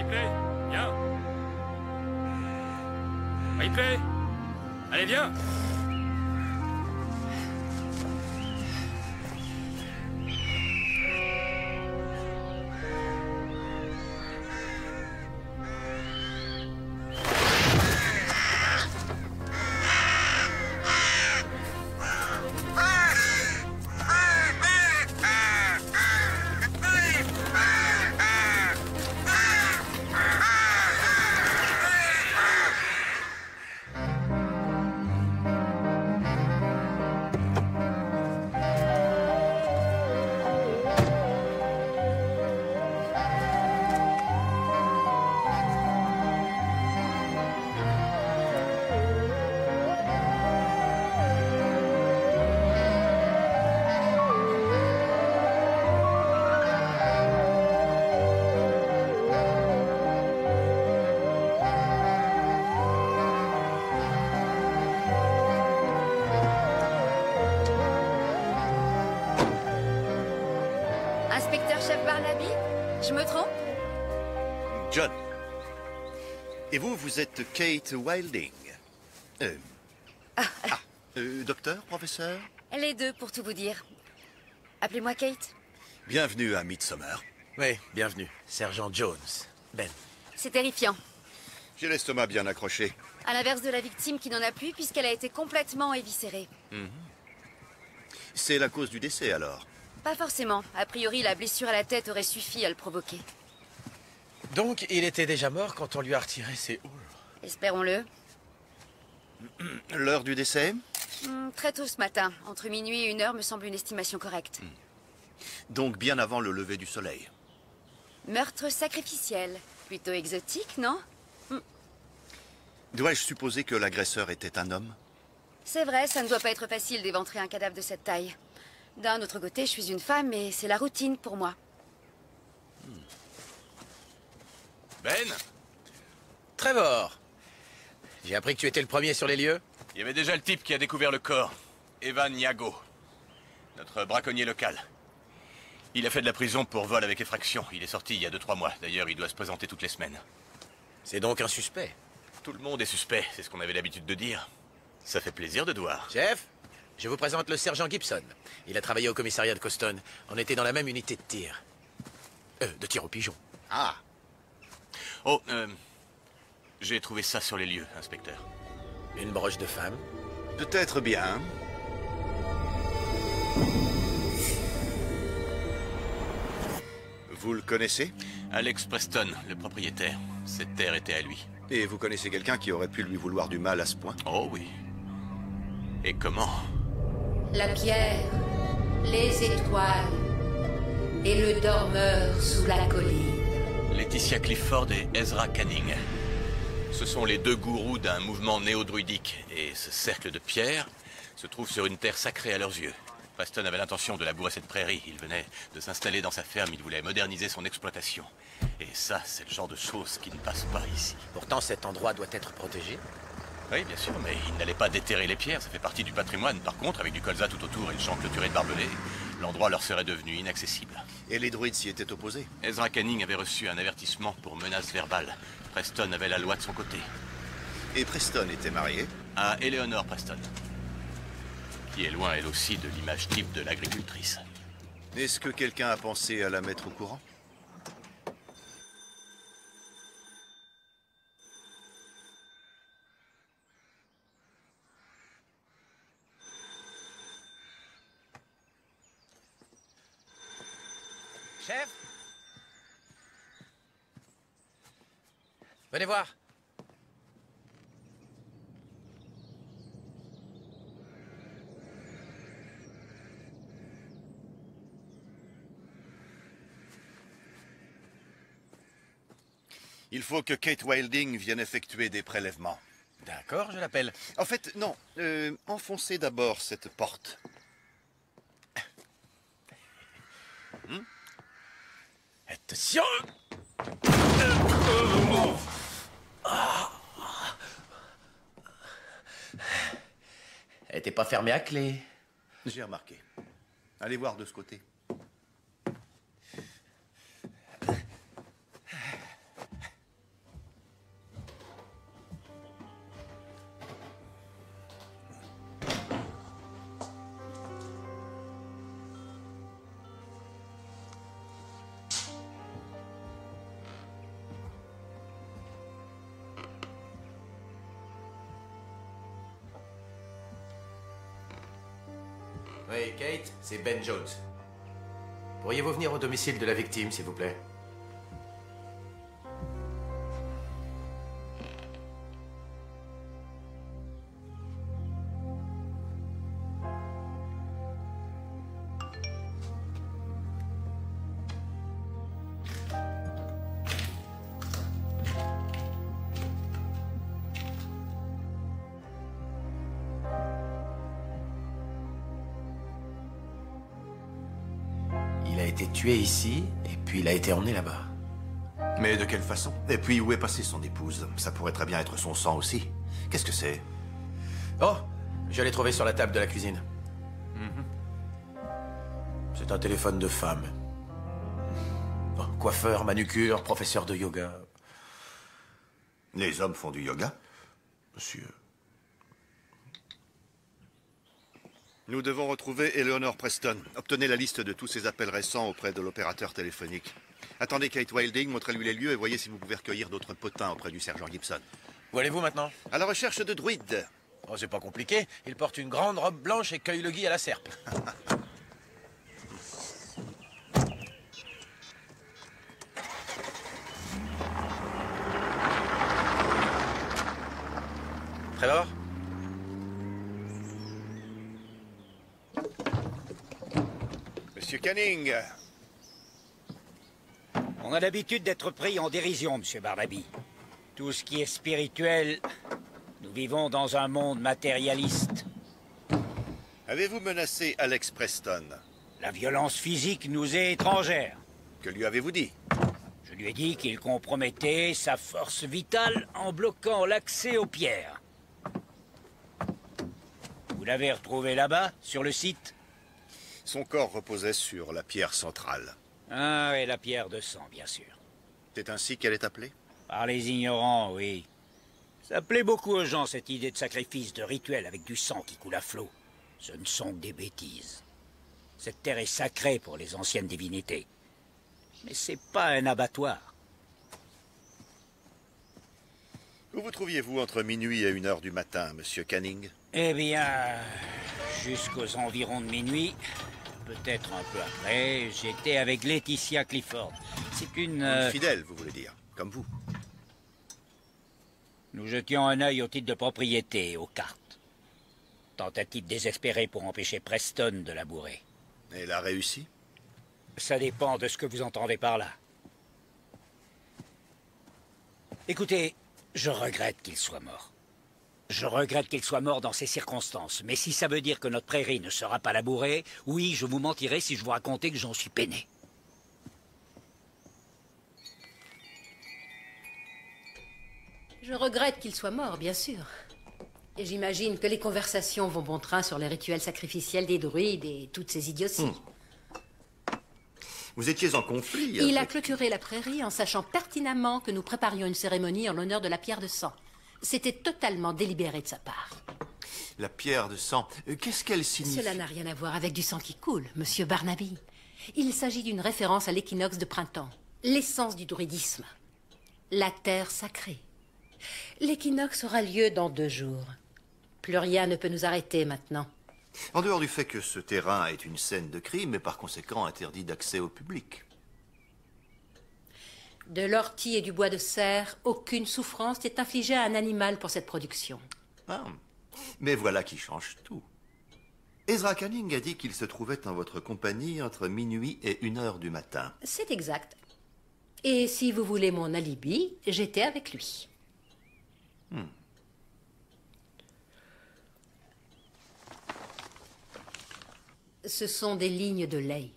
Ripley, viens. Ripley, allez, viens. Inspecteur-chef Barnaby? Je me trompe? John. Et vous, vous êtes Kate Wilding. Docteur, professeur? Les deux, pour tout vous dire. Appelez-moi Kate. Bienvenue à Midsommar. Oui, bienvenue. Sergent Jones. Ben. C'est terrifiant. J'ai l'estomac bien accroché. À l'inverse de la victime qui n'en a plus puisqu'elle a été complètement éviscérée. C'est la cause du décès, alors? Pas forcément. A priori, la blessure à la tête aurait suffi à le provoquer. Donc, il était déjà mort quand on lui a retiré ses houles. Espérons-le. L'heure du décès? Très tôt ce matin. Entre minuit et 1h me semble une estimation correcte. Donc bien avant le lever du soleil. Meurtre sacrificiel. Plutôt exotique, non? Dois-je supposer que l'agresseur était un homme? C'est vrai, ça ne doit pas être facile d'éventrer un cadavre de cette taille. D'un autre côté, je suis une femme et c'est la routine pour moi. Ben, Trevor. J'ai appris que tu étais le premier sur les lieux. il y avait déjà le type qui a découvert le corps. Evan Yago. Notre braconnier local. Il a fait de la prison pour vol avec effraction. Il est sorti il y a 2-3 mois. D'ailleurs, il doit se présenter toutes les semaines. C'est donc un suspect. Tout le monde est suspect, c'est ce qu'on avait l'habitude de dire. Ça fait plaisir de te voir. Chef, je vous présente le sergent Gibson. Il a travaillé au commissariat de Coston. On était dans la même unité de tir. De tir au pigeon. Ah, Oh, j'ai trouvé ça sur les lieux, inspecteur. Une broche de femme. peut-être bien. Vous le connaissez? Alex Preston, le propriétaire. Cette terre était à lui. Et vous connaissez quelqu'un qui aurait pu lui vouloir du mal à ce point? Oh oui. Et comment? La pierre, les étoiles et le dormeur sous la colline. Laetitia Clifford et Ezra Canning. Ce sont les deux gourous d'un mouvement néo-druidique. Et ce cercle de pierre se trouve sur une terre sacrée à leurs yeux. Preston avait l'intention de labourer cette prairie. Il venait de s'installer dans sa ferme. Il voulait moderniser son exploitation. Et ça, c'est le genre de choses qui ne passent pas ici. Pourtant, cet endroit doit être protégé. Oui, bien sûr, mais il n'allait pas déterrer les pierres. Ça fait partie du patrimoine. Par contre, avec du colza tout autour et le champ clôturé de barbelés, l'endroit leur serait devenu inaccessible. Et les druides s'y étaient opposés? Ezra Canning avait reçu un avertissement pour menace verbale. Preston avait la loi de son côté. Et Preston était marié? À Eleanor Preston. Qui est loin, elle aussi, de l'image type de l'agricultrice. Est-ce que quelqu'un a pensé à la mettre au courant? Chef? Venez voir. Il faut que Kate Wilding vienne effectuer des prélèvements. D'accord, je l'appelle. En fait, non. Enfoncez d'abord cette porte. Attention! Elle était pas fermée à clé. J'ai remarqué. Allez voir de ce côté. Oui, Kate, c'est Ben Jones. Pourriez-vous venir au domicile de la victime, s'il vous plaît? Il a été tué ici, et puis il a été emmené là-bas. Mais de quelle façon? Et puis, où est passée son épouse? Ça pourrait très bien être son sang aussi. Qu'est-ce que c'est? Oh, je l'ai trouvé sur la table de la cuisine. C'est un téléphone de femme. Oh, coiffeur, manucure, professeur de yoga. Les hommes font du yoga? Monsieur... Nous devons retrouver Eleanor Preston. Obtenez la liste de tous ses appels récents auprès de l'opérateur téléphonique. Attendez Kate Wilding, montrez-lui les lieux et voyez si vous pouvez recueillir d'autres potins auprès du sergent Gibson. Où allez-vous maintenant? À la recherche de druides. Oh, c'est pas compliqué. Il porte une grande robe blanche et cueille le gui à la serpe. Trevor? Monsieur Canning. On a l'habitude d'être pris en dérision, Monsieur Barnaby. Tout ce qui est spirituel, nous vivons dans un monde matérialiste. Avez-vous menacé Alex Preston? La violence physique nous est étrangère. Que lui avez-vous dit? Je lui ai dit qu'il compromettait sa force vitale en bloquant l'accès aux pierres. Vous l'avez retrouvé là-bas, sur le site? Son corps reposait sur la pierre centrale. Ah, et la pierre de sang, bien sûr. C'est ainsi qu'elle est appelée? Par les ignorants, oui. Ça plaît beaucoup aux gens, cette idée de sacrifice, de rituel avec du sang qui coule à flot. Ce ne sont que des bêtises. Cette terre est sacrée pour les anciennes divinités. Mais c'est pas un abattoir. Où vous trouviez-vous entre minuit et 1h du matin, Monsieur Canning? Eh bien, jusqu'aux environs de minuit, peut-être un peu après, j'étais avec Laetitia Clifford. C'est Une fidèle, vous voulez dire, comme vous. Nous jetions un œil au titre de propriété et aux cartes. Tentative désespérée pour empêcher Preston de labourer. Elle a réussi? Ça dépend de ce que vous entendez par là. Écoutez, je regrette qu'il soit mort. Je regrette qu'il soit mort dans ces circonstances. Mais si ça veut dire que notre prairie ne sera pas labourée, oui, je vous mentirai si je vous racontais que j'en suis peiné. Je regrette qu'il soit mort, bien sûr. Et j'imagine que les conversations vont bon train sur les rituels sacrificiels des druides et toutes ces idioties. Vous étiez en conflit Il a avec... clôturé la prairie en sachant pertinemment que nous préparions une cérémonie en l'honneur de la pierre de sang. C'était totalement délibéré de sa part. La pierre de sang, qu'est-ce qu'elle signifie? Cela n'a rien à voir avec du sang qui coule, Monsieur Barnaby. Il s'agit d'une référence à l'équinoxe de printemps, l'essence du druidisme, la terre sacrée. L'équinoxe aura lieu dans 2 jours. Plus rien ne peut nous arrêter maintenant. En dehors du fait que ce terrain est une scène de crime et par conséquent interdit d'accès au public. De l'ortie et du bois de serre, aucune souffrance n'est infligée à un animal pour cette production. Ah, mais voilà qui change tout. Ezra Canning a dit qu'il se trouvait en votre compagnie entre minuit et 1h du matin. C'est exact. Et si vous voulez mon alibi, j'étais avec lui. Ce sont des lignes de ley.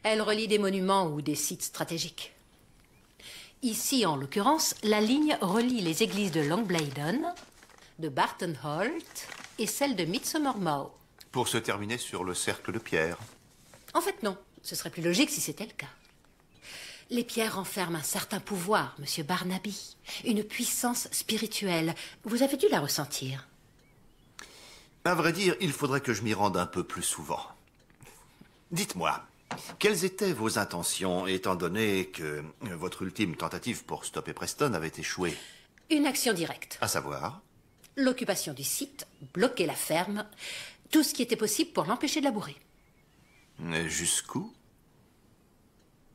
Elles relient des monuments ou des sites stratégiques. Ici, en l'occurrence, la ligne relie les églises de Longbladen, de Barton Holt et celle de Midsomer Mow. Pour se terminer sur le cercle de pierre. En fait, non. Ce serait plus logique si c'était le cas. Les pierres renferment un certain pouvoir, Monsieur Barnaby. Une puissance spirituelle. Vous avez dû la ressentir. À vrai dire, il faudrait que je m'y rende un peu plus souvent. Dites-moi, quelles étaient vos intentions, étant donné que votre ultime tentative pour stopper Preston avait échoué? Une action directe. À savoir? L'occupation du site, bloquer la ferme, tout ce qui était possible pour l'empêcher de labourer. Mais jusqu'où?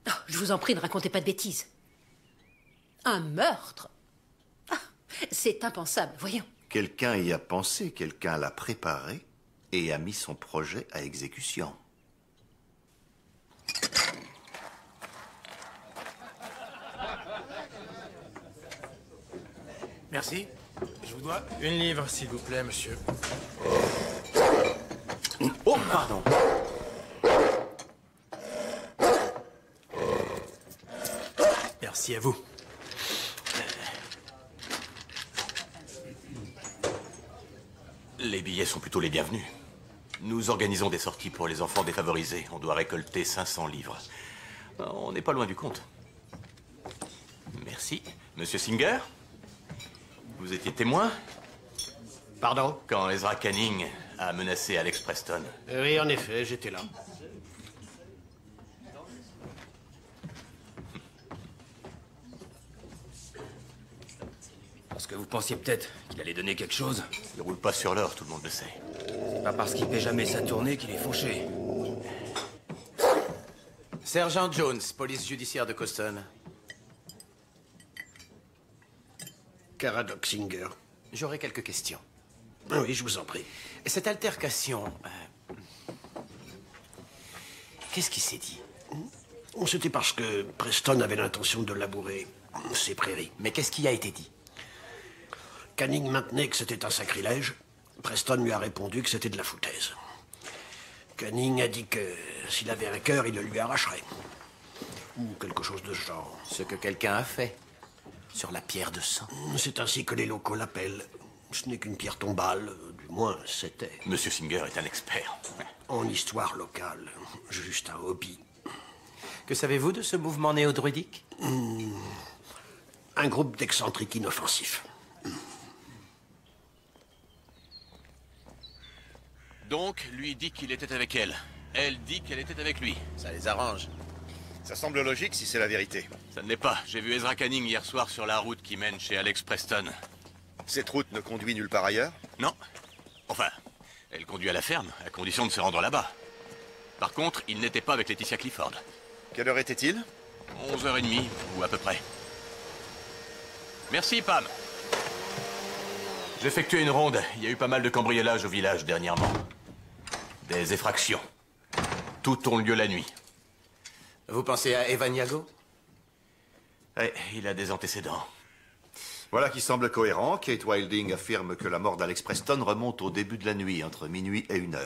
Oh, je vous en prie, ne racontez pas de bêtises. Un meurtre? Ah, c'est impensable, voyons. Quelqu'un y a pensé, quelqu'un l'a préparé et a mis son projet à exécution. Merci. Je vous dois une livre, s'il vous plaît, monsieur. Oh, pardon. Merci à vous. Les billets sont plutôt les bienvenus. Nous organisons des sorties pour les enfants défavorisés. On doit récolter 500 livres. On n'est pas loin du compte. Merci. Monsieur Singer? Vous étiez témoin? Pardon? Quand Ezra Canning a menacé Alex Preston. Oui, en effet, j'étais là. Parce que vous pensiez peut-être qu'il allait donner quelque chose. Il roule pas sur l'or, tout le monde le sait. C'est pas parce qu'il paie jamais sa tournée qu'il est fauché. Sergent Jones, police judiciaire de Coston. Caradoc Singer. J'aurais quelques questions. Oui, je vous en prie. Cette altercation... qu'est-ce qui s'est dit? C'était parce que Preston avait l'intention de labourer ces prairies. Mais qu'est-ce qui a été dit? Canning maintenait que c'était un sacrilège. Preston lui a répondu que c'était de la foutaise. Canning a dit que s'il avait un cœur, il le lui arracherait. Ou quelque chose de ce genre. Ce que quelqu'un a fait. Sur la pierre de sang. C'est ainsi que les locaux l'appellent. Ce n'est qu'une pierre tombale, du moins c'était. Monsieur Singer est un expert. En histoire locale, juste un hobby. Que savez-vous de ce mouvement néo-druidique? Un groupe d'excentriques inoffensifs. Donc, lui dit qu'il était avec elle. Elle dit qu'elle était avec lui. Ça les arrange. Ça semble logique si c'est la vérité. Ça ne l'est pas. J'ai vu Ezra Canning hier soir sur la route qui mène chez Alex Preston. Cette route ne conduit nulle part ailleurs? Non. Enfin, elle conduit à la ferme, à condition de se rendre là-bas. Par contre, il n'était pas avec Laetitia Clifford. Quelle heure était-il? 11h30, ou à peu près. Merci, Pam. J'ai effectué une ronde. Il y a eu pas mal de cambriolages au village dernièrement. Des effractions. Tout ont lieu la nuit. Vous pensez à Evan Yago? Ouais, il a des antécédents. Voilà qui semble cohérent. Kate Wilding affirme que la mort d'Alex Preston remonte au début de la nuit, entre minuit et 1h.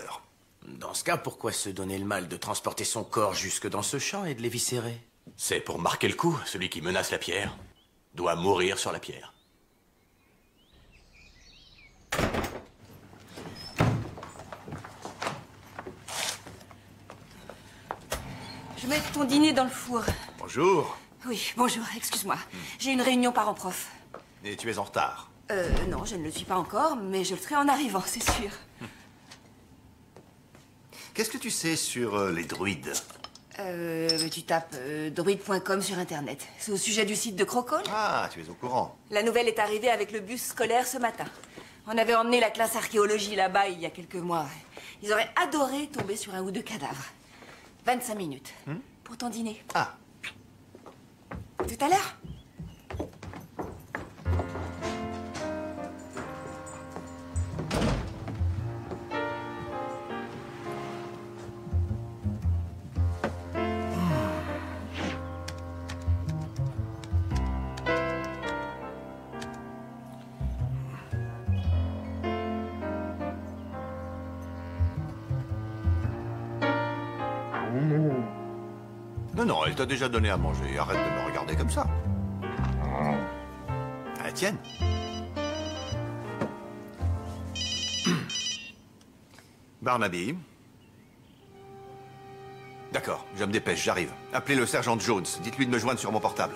Dans ce cas, pourquoi se donner le mal de transporter son corps jusque dans ce champ et de l'éviscérer? C'est pour marquer le coup. Celui qui menace la pierre doit mourir sur la pierre. Je mets ton dîner dans le four. Bonjour. Oui, bonjour, excuse-moi. J'ai une réunion parents-prof. Et tu es en retard. Non, je ne le suis pas encore, mais je le serai en arrivant, c'est sûr. Qu'est-ce que tu sais sur les druides? Tu tapes druide.com sur Internet. C'est au sujet du site de Crocol. Ah, tu es au courant. La nouvelle est arrivée avec le bus scolaire ce matin. On avait emmené la classe archéologie là-bas il y a quelques mois. Ils auraient adoré tomber sur un ou deux cadavres. 25 minutes. Pour ton dîner. Ah. Tout à l'heure. Non, non, elle t'a déjà donné à manger. Arrête de me regarder comme ça. À la tienne. Barnaby. D'accord, je me dépêche, j'arrive. Appelez le sergent Jones. Dites-lui de me joindre sur mon portable.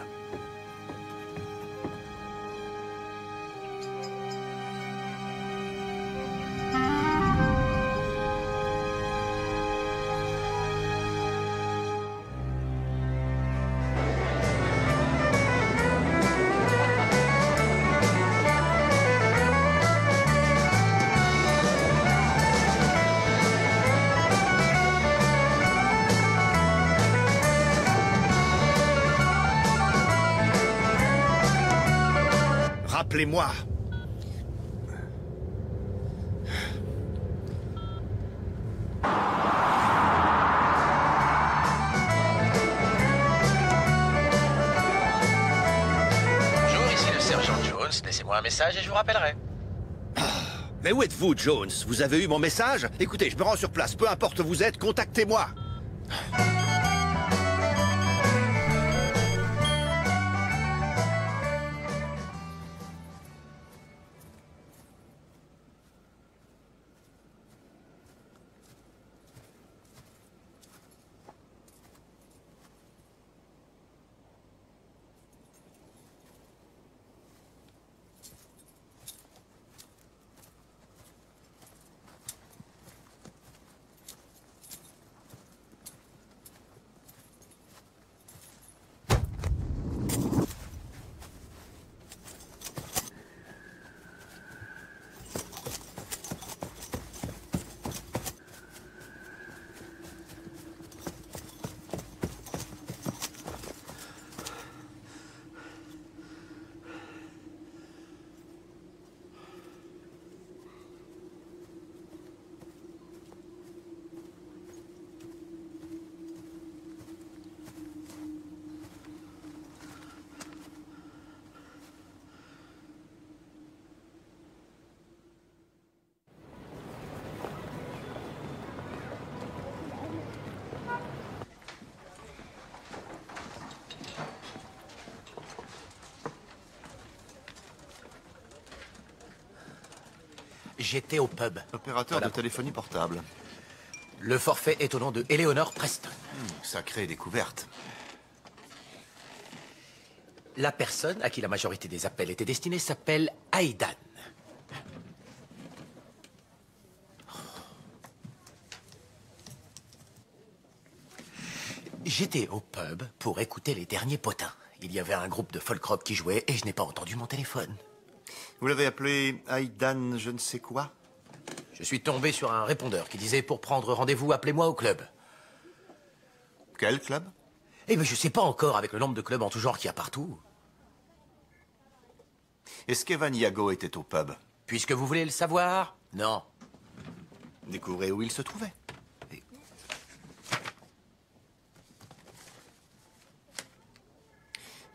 Appelez-moi. Bonjour, ici le sergent Jones. Laissez-moi un message et je vous rappellerai. Mais où êtes-vous, Jones? Vous avez eu mon message? Écoutez, je me rends sur place. Peu importe où vous êtes, contactez-moi. J'étais au pub. Opérateur de téléphonie portable. Le forfait est au nom de Eleanor Preston. Sacrée découverte. La personne à qui la majorité des appels étaient destinés s'appelle Aidan. J'étais au pub pour écouter les derniers potins. Il y avait un groupe de folk rock qui jouait et je n'ai pas entendu mon téléphone. Vous l'avez appelé Aidan je ne sais quoi? Je suis tombé sur un répondeur qui disait pour prendre rendez-vous, appelez-moi au club. Quel club? Eh bien, je sais pas encore avec le nombre de clubs en tout genre qu'il y a partout. Est-ce qu'Evan Yago était au pub? Puisque vous voulez le savoir, non. Découvrez où il se trouvait.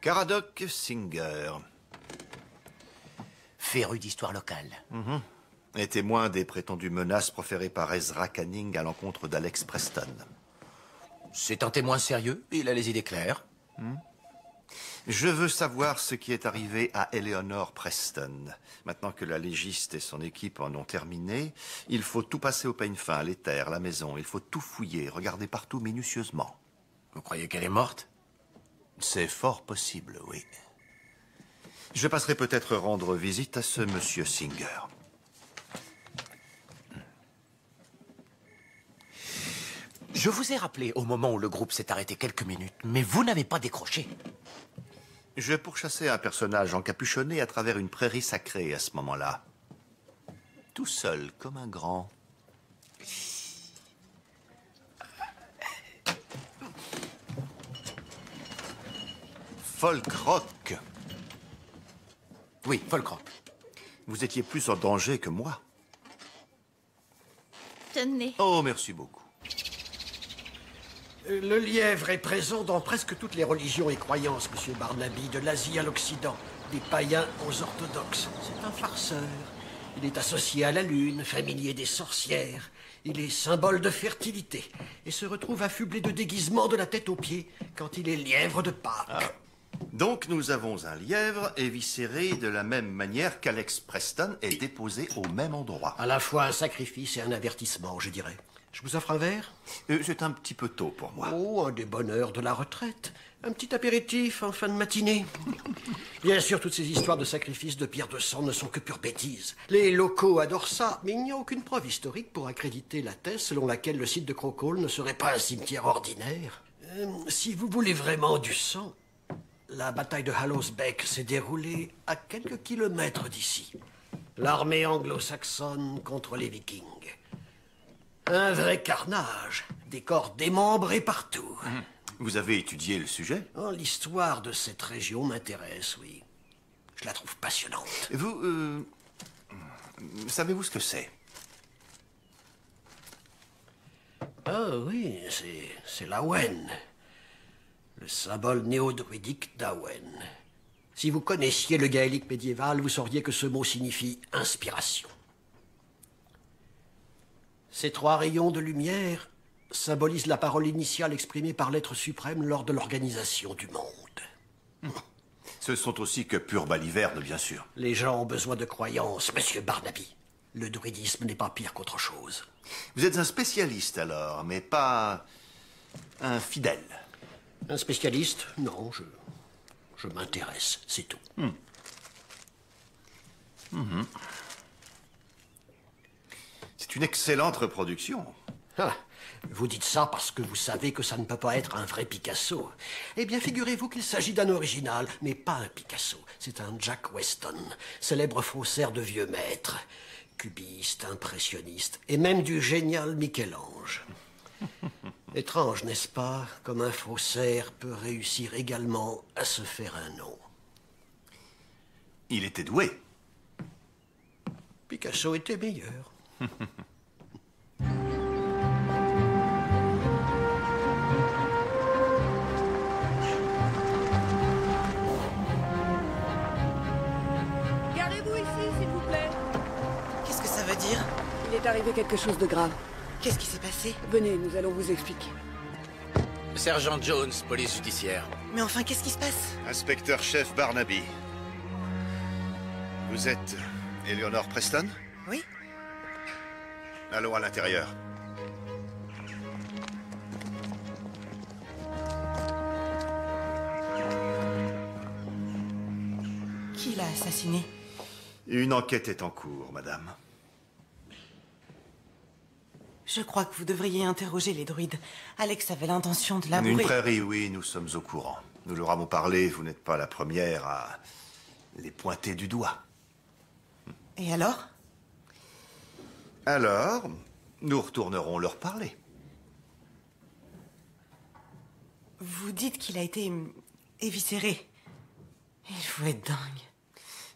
Caradoc Singer. Féru d'histoire locale. Et témoin des prétendues menaces proférées par Ezra Canning à l'encontre d'Alex Preston. C'est un témoin sérieux, il a les idées claires. Je veux savoir ce qui est arrivé à Eleanor Preston. Maintenant que la légiste et son équipe en ont terminé, il faut tout passer au peigne fin, les terres, la maison. Il faut tout fouiller, regarder partout minutieusement. Vous croyez qu'elle est morte? C'est fort possible, oui. Je passerai peut-être rendre visite à ce monsieur Singer. Je vous ai rappelé au moment où le groupe s'est arrêté quelques minutes, mais vous n'avez pas décroché. Je pourchassais un personnage encapuchonné à travers une prairie sacrée à ce moment-là. Tout seul, comme un grand. Folk rock. Oui, folk rock. Vous étiez plus en danger que moi. Tenez. Oh, merci beaucoup. Le lièvre est présent dans presque toutes les religions et croyances, monsieur Barnaby, de l'Asie à l'Occident, des païens aux orthodoxes. C'est un farceur. Il est associé à la lune, familier des sorcières. Il est symbole de fertilité et se retrouve affublé de déguisements de la tête aux pieds quand il est lièvre de Pâques. Ah. Donc nous avons un lièvre éviscéré de la même manière qu'Alex Preston est déposé au même endroit. À la fois un sacrifice et un avertissement, je dirais. Je vous offre un verre? C'est un petit peu tôt pour moi. Oh, un des bonheurs de la retraite. Un petit apéritif en fin de matinée. Bien sûr, toutes ces histoires de sacrifices de pierre de sang ne sont que pure bêtise. Les locaux adorent ça, mais il n'y a aucune preuve historique pour accréditer la thèse selon laquelle le site de Crocole ne serait pas un cimetière ordinaire. Si vous voulez vraiment du sang, la bataille de Hallows Beck s'est déroulée à quelques kilomètres d'ici. L'armée anglo-saxonne contre les Vikings. Un vrai carnage, des corps démembrés partout. Vous avez étudié le sujet? Oh, l'histoire de cette région m'intéresse, oui. Je la trouve passionnante. Vous, savez-vous ce que c'est? Ah oui, c'est l'Awen. Le symbole néo-druidique d'Awen. Si vous connaissiez le gaélique médiéval, vous sauriez que ce mot signifie inspiration. Ces 3 rayons de lumière symbolisent la parole initiale exprimée par l'être suprême lors de l'organisation du monde. Ce sont aussi que pure baliverne, bien sûr. Les gens ont besoin de croyances, monsieur Barnaby. Le druidisme n'est pas pire qu'autre chose. Vous êtes un spécialiste alors, mais pas un fidèle. Un spécialiste? Non, je m'intéresse, c'est tout. C'est une excellente reproduction. Ah, vous dites ça parce que vous savez que ça ne peut pas être un vrai Picasso. Eh bien, figurez-vous qu'il s'agit d'un original, mais pas un Picasso. C'est un Jack Weston, célèbre faussaire de vieux maîtres. Cubiste, impressionniste, et même du génial Michel-Ange. Étrange, n'est-ce pas, comme un faussaire peut réussir également à se faire un nom. Il était doué. Picasso était meilleur. Garez-vous ici, s'il vous plaît. Qu'est-ce que ça veut dire? Il est arrivé quelque chose de grave. Qu'est-ce qui s'est passé? Venez, nous allons vous expliquer. Sergent Jones, police judiciaire. Mais enfin, qu'est-ce qui se passe? Inspecteur-chef Barnaby. Vous êtes Eleanor Preston? Oui. Allons à l'intérieur. Qui l'a assassiné? Une enquête est en cours, madame. Je crois que vous devriez interroger les druides. Alex avait l'intention de l'avouer. Une prairie, oui, nous sommes au courant. Nous leur avons parlé, vous n'êtes pas la première à les pointer du doigt. Et alors? Alors, nous retournerons leur parler. Vous dites qu'il a été éviscéré. Il faut être dingue.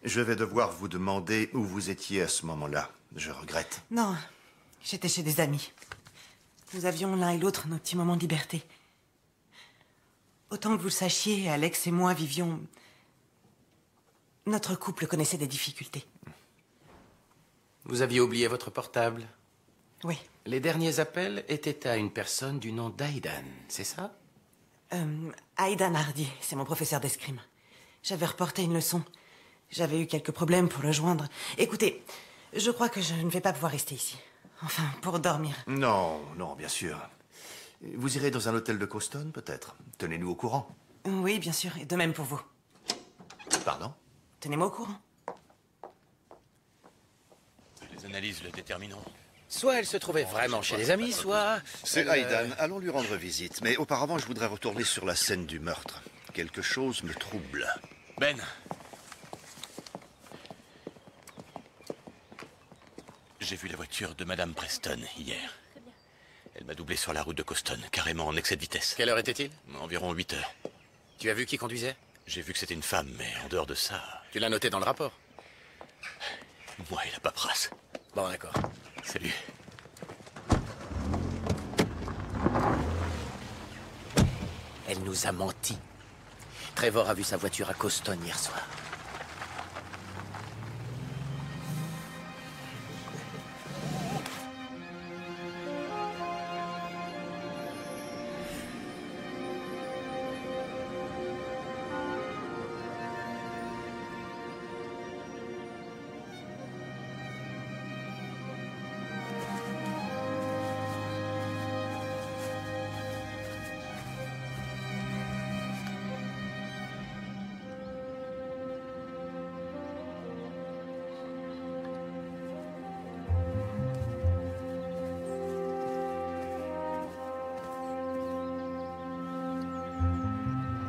Je vais devoir vous demander où vous étiez à ce moment-là. Je regrette. Non, j'étais chez des amis. Nous avions l'un et l'autre nos petits moments de liberté. Autant que vous le sachiez, Alex et moi vivions... Notre couple connaissait des difficultés. Vous aviez oublié votre portable? Oui. Les derniers appels étaient à une personne du nom d'Aidan, c'est ça? Aidan Hardy, c'est mon professeur d'escrime. J'avais reporté une leçon. J'avais eu quelques problèmes pour le joindre. Écoutez, je crois que je ne vais pas pouvoir rester ici. Enfin, pour dormir. Non, non, bien sûr. Vous irez dans un hôtel de Coston, peut-être. Tenez-nous au courant. Oui, bien sûr, et de même pour vous. Pardon? Tenez-moi au courant. Les analyses le détermineront. Soit elle se trouvait vraiment chez des amis, soit... C'est elle, Aidan. Allons lui rendre visite. Mais auparavant, je voudrais retourner sur la scène du meurtre. Quelque chose me trouble. Ben. J'ai vu la voiture de Madame Preston hier. Elle m'a doublé sur la route de Coston, carrément en excès de vitesse. Quelle heure était-il? Environ 8 heures. Tu as vu qui conduisait? J'ai vu que c'était une femme, mais en dehors de ça... Tu l'as noté dans le rapport? Moi et la paperasse. Bon, d'accord. Salut. Elle nous a menti. Trevor a vu sa voiture à Coston hier soir.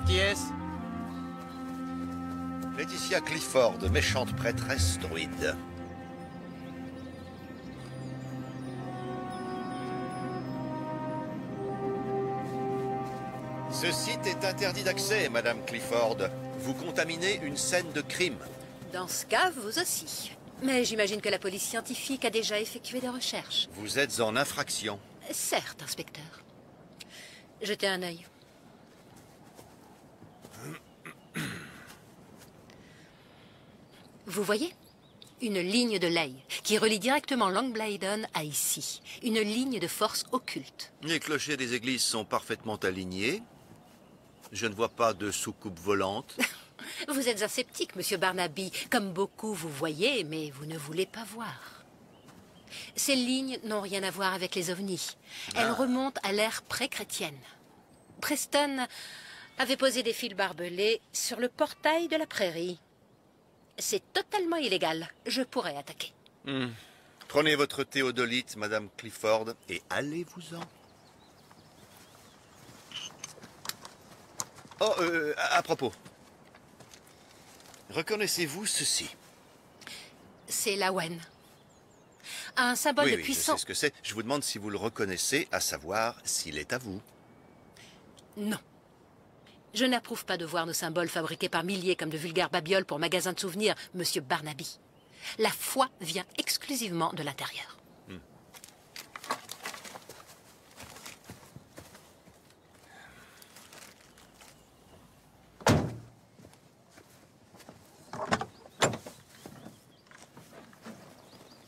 Qui est-ce? Laetitia Clifford, méchante prêtresse druide. Ce site est interdit d'accès, Madame Clifford. Vous contaminez une scène de crime. Dans ce cas, vous aussi. Mais j'imagine que la police scientifique a déjà effectué des recherches. Vous êtes en infraction. Certes, inspecteur. Jetez un œil. Vous voyez? Une ligne de ley qui relie directement Langbladen à ici. Une ligne de force occulte. Les clochers des églises sont parfaitement alignés. Je ne vois pas de soucoupe volante. Vous êtes un sceptique, monsieur Barnaby. Comme beaucoup, vous voyez, mais vous ne voulez pas voir. Ces lignes n'ont rien à voir avec les ovnis. Elles remontent à l'ère pré-chrétienne. Preston avait posé des fils barbelés sur le portail de la prairie. C'est totalement illégal. Je pourrais attaquer. Prenez votre théodolite, Madame Clifford, et allez-vous-en. Oh, à propos. Reconnaissez-vous ceci? C'est l'Awen. Un symbole de Oui, puissance. je sais ce que c'est. Je vous demande si vous le reconnaissez, à savoir s'il est à vous. Non. Je n'approuve pas de voir nos symboles fabriqués par milliers comme de vulgaires babioles pour magasins de souvenirs, monsieur Barnaby. La foi vient exclusivement de l'intérieur.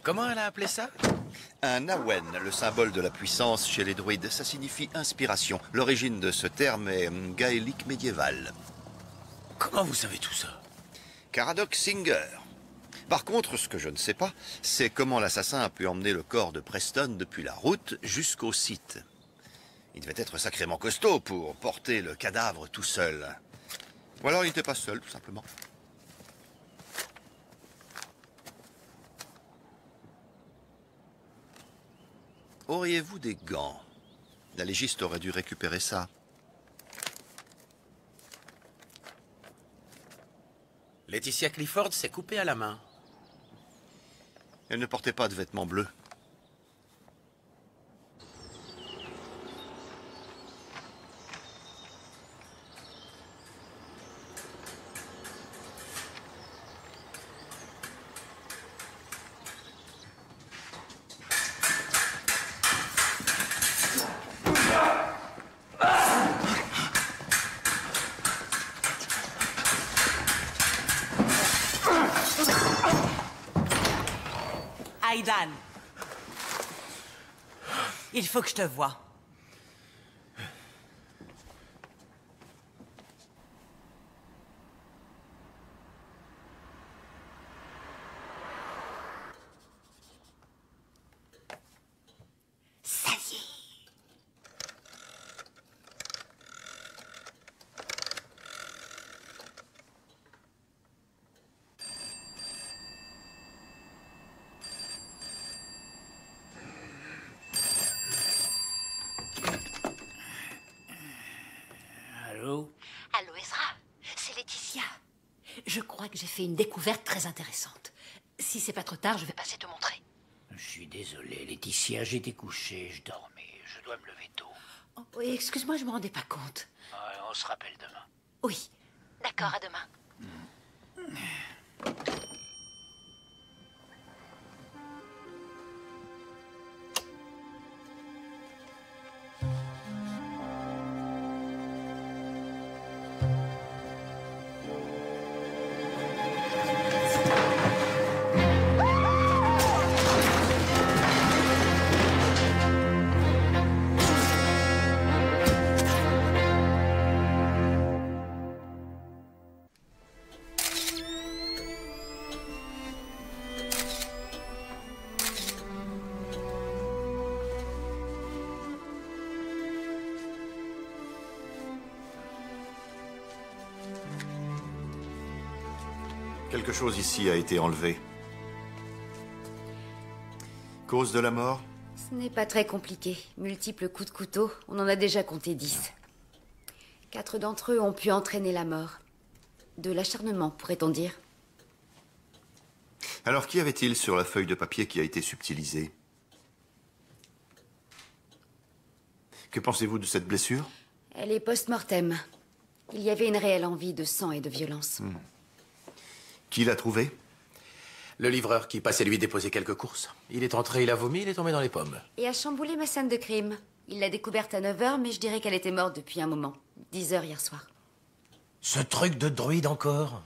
Comment elle a appelé ça? Un Awen, le symbole de la puissance chez les druides, ça signifie inspiration. L'origine de ce terme est gaélique médiéval. Comment vous savez tout ça? Caradoc Singer. Par contre, ce que je ne sais pas, c'est comment l'assassin a pu emmener le corps de Preston depuis la route jusqu'au site. Il devait être sacrément costaud pour porter le cadavre tout seul. Ou alors il n'était pas seul, tout simplement. Auriez-vous des gants? La légiste aurait dû récupérer ça. Laetitia Clifford s'est coupée à la main. Elle ne portait pas de vêtements bleus. Aidan, il faut que je te voie. Ça y est. Allô? Allô, Ezra? C'est Laetitia. Je crois que j'ai fait une découverte très intéressante. Si c'est pas trop tard, je vais passer te montrer. Je suis désolé, Laetitia, j'étais couché, je dormais. Je dois me lever tôt. Oh, oui, excuse-moi, je me rendais pas compte. On se rappelle demain. Oui. D'accord, à demain. Quelque chose ici a été enlevé. Cause de la mort? Ce n'est pas très compliqué. Multiples coups de couteau, on en a déjà compté 10. 4 d'entre eux ont pu entraîner la mort. De l'acharnement, pourrait-on dire. Alors, qu'y avait-il sur la feuille de papier qui a été subtilisée? Que pensez-vous de cette blessure? Elle est post-mortem. Il y avait une réelle envie de sang et de violence. Qui l'a trouvé? Le livreur qui passait lui déposer quelques courses. Il est entré, il a vomi, il est tombé dans les pommes. Et a chamboulé ma scène de crime. Il l'a découverte à 9h, mais je dirais qu'elle était morte depuis un moment. 10h hier soir. Ce truc de druide encore?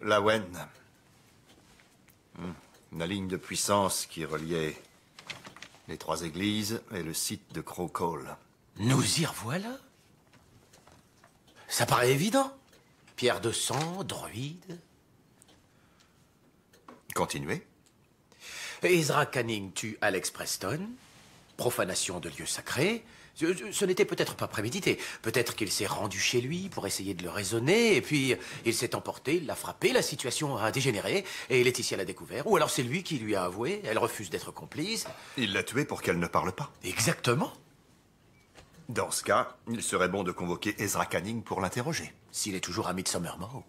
La Wen. La ligne de puissance qui reliait les 3 églises et le site de Crow Call. Nous y revoilà. Ça paraît évident. Pierre de sang, druide. Continuez. Ezra Canning tue Alex Preston. Profanation de lieux sacrés. Ce n'était peut-être pas prémédité. Peut-être qu'il s'est rendu chez lui pour essayer de le raisonner, et puis il s'est emporté, il l'a frappé, la situation a dégénéré, et Laetitia l'a découvert. Ou alors c'est lui qui lui a avoué, elle refuse d'être complice. Il l'a tuée pour qu'elle ne parle pas. Exactement. Dans ce cas, il serait bon de convoquer Ezra Canning pour l'interroger. S'il est toujours à Midsomer Morrow.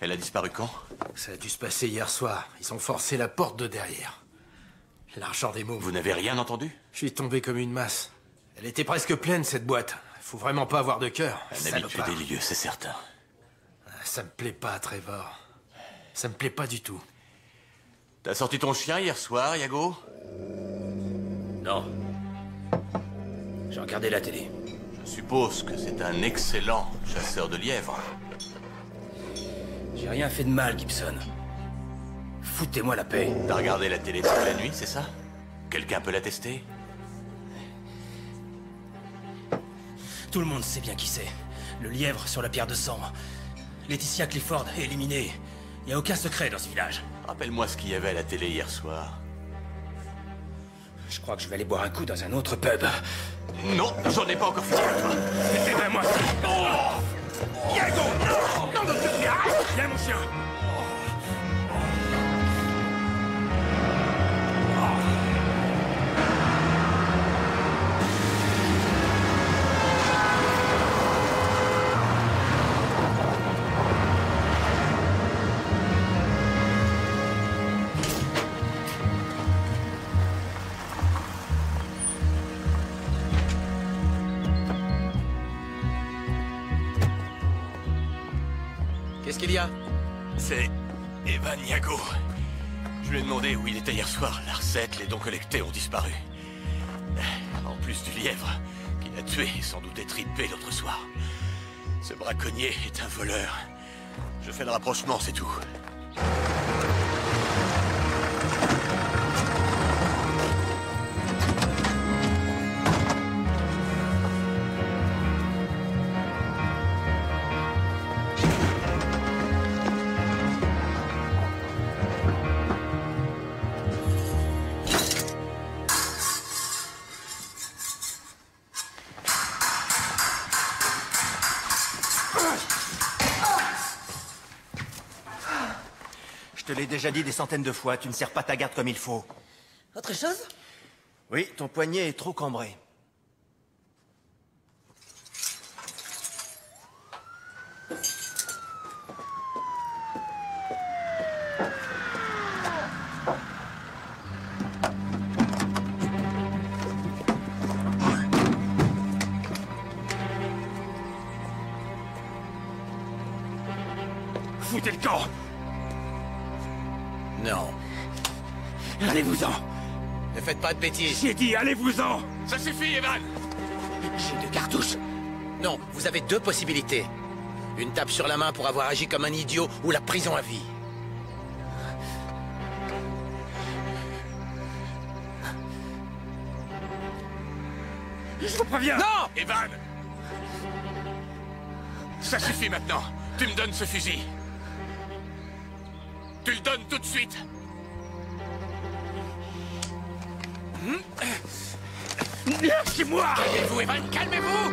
Elle a disparu quand? Ça a dû se passer hier soir. Ils ont forcé la porte de derrière. L'argent des mômes. Vous n'avez rien entendu? Je suis tombé comme une masse. Elle était presque pleine, cette boîte. Faut vraiment pas avoir de cœur. Un habitué des lieux, c'est certain. Ça me plaît pas, Trevor. Ça me plaît pas du tout. T'as sorti ton chien hier soir, Iago? Non. J'ai regardé la télé. Je suppose que c'est un excellent chasseur de lièvres. J'ai rien fait de mal, Gibson. Foutez-moi la paix. T'as regardé la télé toute la nuit, c'est ça? Quelqu'un peut l'attester? Tout le monde sait bien qui c'est. Le lièvre sur la pierre de sang. Laetitia Clifford est éliminée. Il n'y a aucun secret dans ce village. Rappelle-moi ce qu'il y avait à la télé hier soir. Je crois que je vais aller boire un coup dans un autre pub. Non, j'en ai pas encore fini avec toi. Eh ben moi aussi. Oh Iago! Non, non, viens, mon chien! Qu'est-ce qu'il y a? C'est Evan Iago. Je lui ai demandé où il était hier soir. La recette, les dons collectés ont disparu. En plus du lièvre, qu'il a tué et sans doute étripé l'autre soir. Ce braconnier est un voleur. Je fais le rapprochement, c'est tout. Je te l'ai déjà dit des centaines de fois, tu ne serres pas ta garde comme il faut. Autre chose? Oui, ton poignet est trop cambré. foutez le camp! Non. Allez-vous-en! Ne faites pas de bêtises. J'ai dit allez-vous-en! Ça suffit, Evan! J'ai 2 cartouches! Non, vous avez 2 possibilités. Une tape sur la main pour avoir agi comme un idiot ou la prison à vie. Je vous préviens! Non! Evan! Ça suffit maintenant! Tu me donnes ce fusil! Tu le donnes tout de suite! Lâchez-moi! Calmez-vous, Evan, calmez-vous!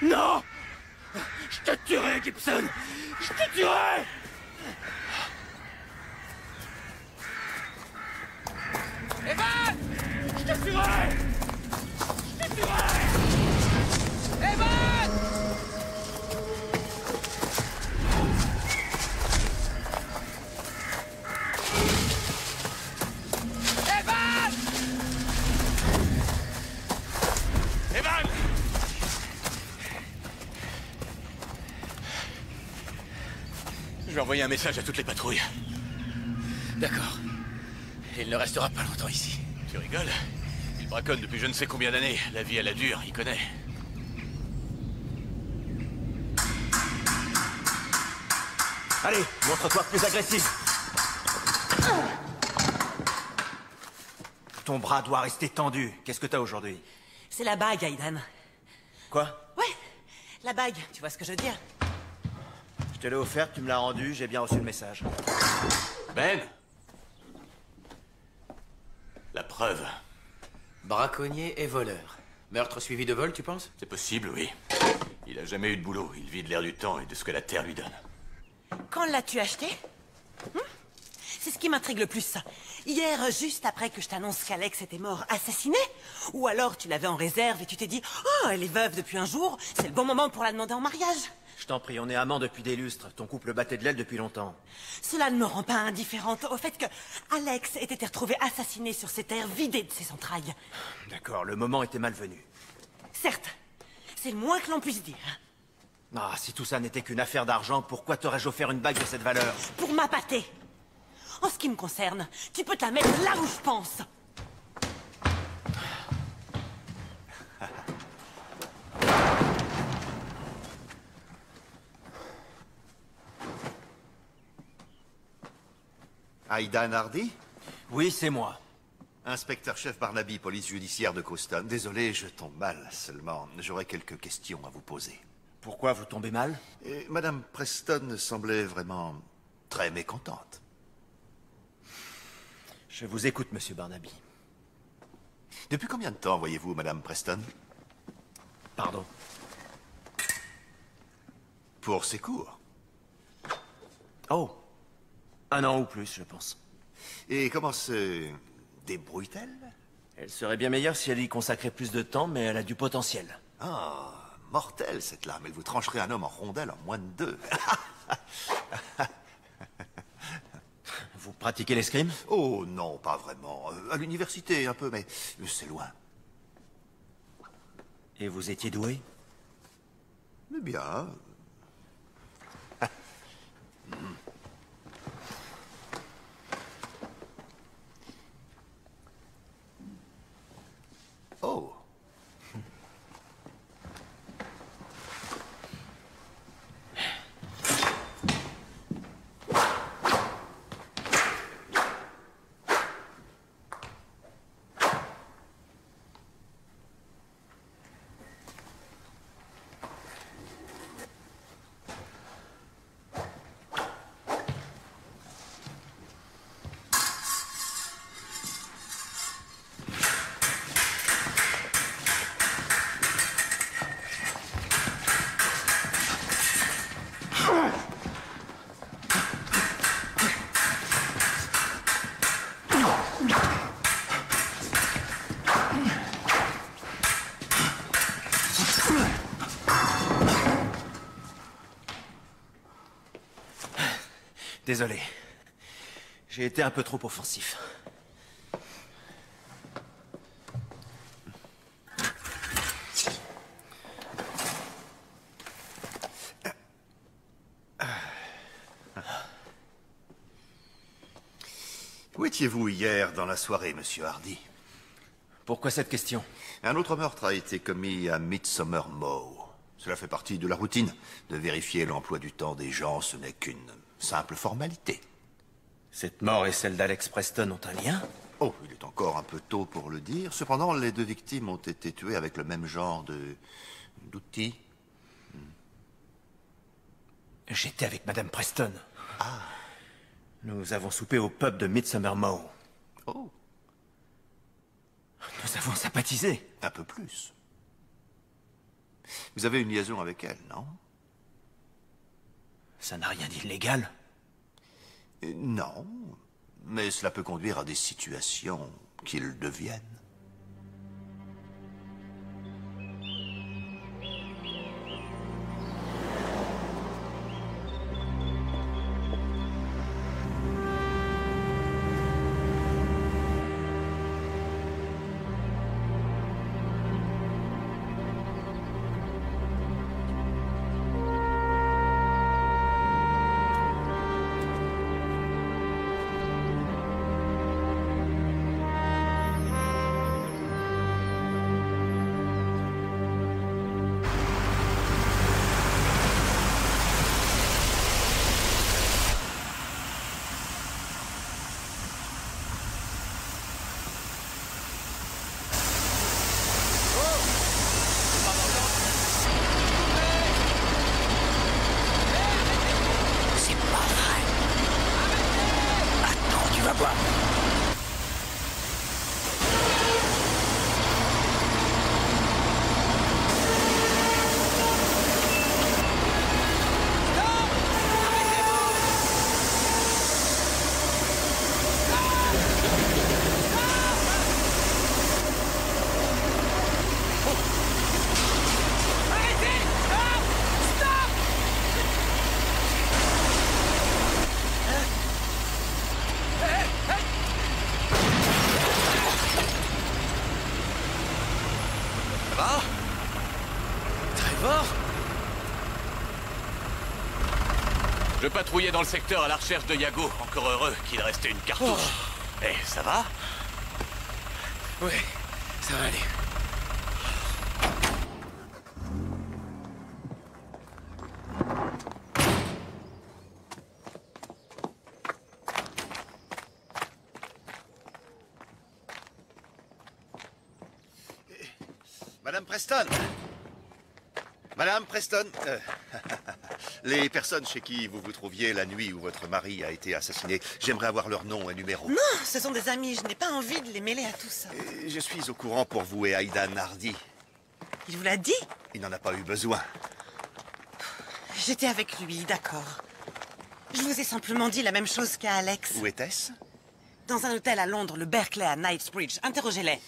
Non! Je te tuerai, Gibson! Je te tuerai! Evan! Je te tuerai! Je te tuerai! Evan! Evan! Evan! Je vais envoyer un message à toutes les patrouilles. D'accord. Il ne restera pas longtemps ici. Tu rigoles? Il braconne depuis je ne sais combien d'années. La vie à la dure, il connaît. Allez, montre-toi plus agressif. Ton bras doit rester tendu. Qu'est-ce que t'as aujourd'hui? C'est la bague, Aidan. Quoi? Ouais, la bague, tu vois ce que je veux dire? Je te l'ai offerte, tu me l'as rendue, j'ai bien reçu le message. Ben! La preuve. Braconnier et voleur. Meurtre suivi de vol, tu penses? C'est possible, oui. Il a jamais eu de boulot. Il vit de l'air du temps et de ce que la Terre lui donne. Quand l'as-tu acheté? C'est ce qui m'intrigue le plus. Hier, juste après que je t'annonce qu'Alex était mort, assassiné? Ou alors tu l'avais en réserve et tu t'es dit « Oh, elle est veuve depuis un jour, c'est le bon moment pour la demander en mariage !» Je t'en prie, on est amants depuis des lustres. Ton couple battait de l'aile depuis longtemps. Cela ne me rend pas indifférente au fait que Alex ait été retrouvé assassiné sur ces terres vidées de ses entrailles. D'accord, le moment était malvenu. Certes, c'est le moins que l'on puisse dire. Ah, si tout ça n'était qu'une affaire d'argent, pourquoi t'aurais-je offert une bague de cette valeur? Pour m'appâter. En ce qui me concerne, tu peux te la mettre là où je pense. Aidan Hardy? Oui, c'est moi. Inspecteur-chef Barnaby, police judiciaire de Coaston. Désolé, je tombe mal. Seulement, j'aurais quelques questions à vous poser. Pourquoi vous tombez mal? Et Madame Preston semblait vraiment très mécontente. Je vous écoute, monsieur Barnaby. Depuis combien de temps voyez-vous Madame Preston? Pardon? Pour ses cours. Oh. 1 an ou plus, je pense. Et comment se débrouille-t-elle? Elle serait bien meilleure si elle y consacrait plus de temps, mais elle a du potentiel. Ah, mortelle cette lame. Elle vous trancherait un homme en rondelle en moins de 2. Vous pratiquez l'escrime? Oh non, pas vraiment. À l'université un peu, mais c'est loin. Et vous étiez doué? Eh bien... Oh. Désolé. J'ai été un peu trop offensif. Où étiez-vous hier dans la soirée, monsieur Hardy? Pourquoi cette question? Un autre meurtre a été commis à Midsomer Mow. Cela fait partie de la routine. De vérifier l'emploi du temps des gens, ce n'est qu'une simple formalité. Cette mort et celle d'Alex Preston ont un lien? Oh, il est encore un peu tôt pour le dire. Cependant, les deux victimes ont été tuées avec le même genre d'outils. J'étais avec Madame Preston. Ah. Nous avons soupé au pub de Midsomer Mow. Oh. Nous avons sympathisé. Un peu plus. Vous avez une liaison avec elle, non? Ça n'a rien d'illégal. Non, mais cela peut conduire à des situations qu'ils deviennent. Je patrouillais dans le secteur à la recherche de Yago. Encore heureux qu'il restait une cartouche. Eh, ça va? Oui, ça va aller. Madame Preston. Madame Preston. Les personnes chez qui vous vous trouviez la nuit où votre mari a été assassiné, j'aimerais avoir leur nom et numéro. Non, ce sont des amis. Je n'ai pas envie de les mêler à tout ça. Je suis au courant pour vous et Aidan Hardy. Il vous l'a dit? Il n'en a pas eu besoin. J'étais avec lui, d'accord. Je vous ai simplement dit la même chose qu'à Alex. Où était-ce? Dans un hôtel à Londres, le Berkeley à Knightsbridge. Interrogez-les.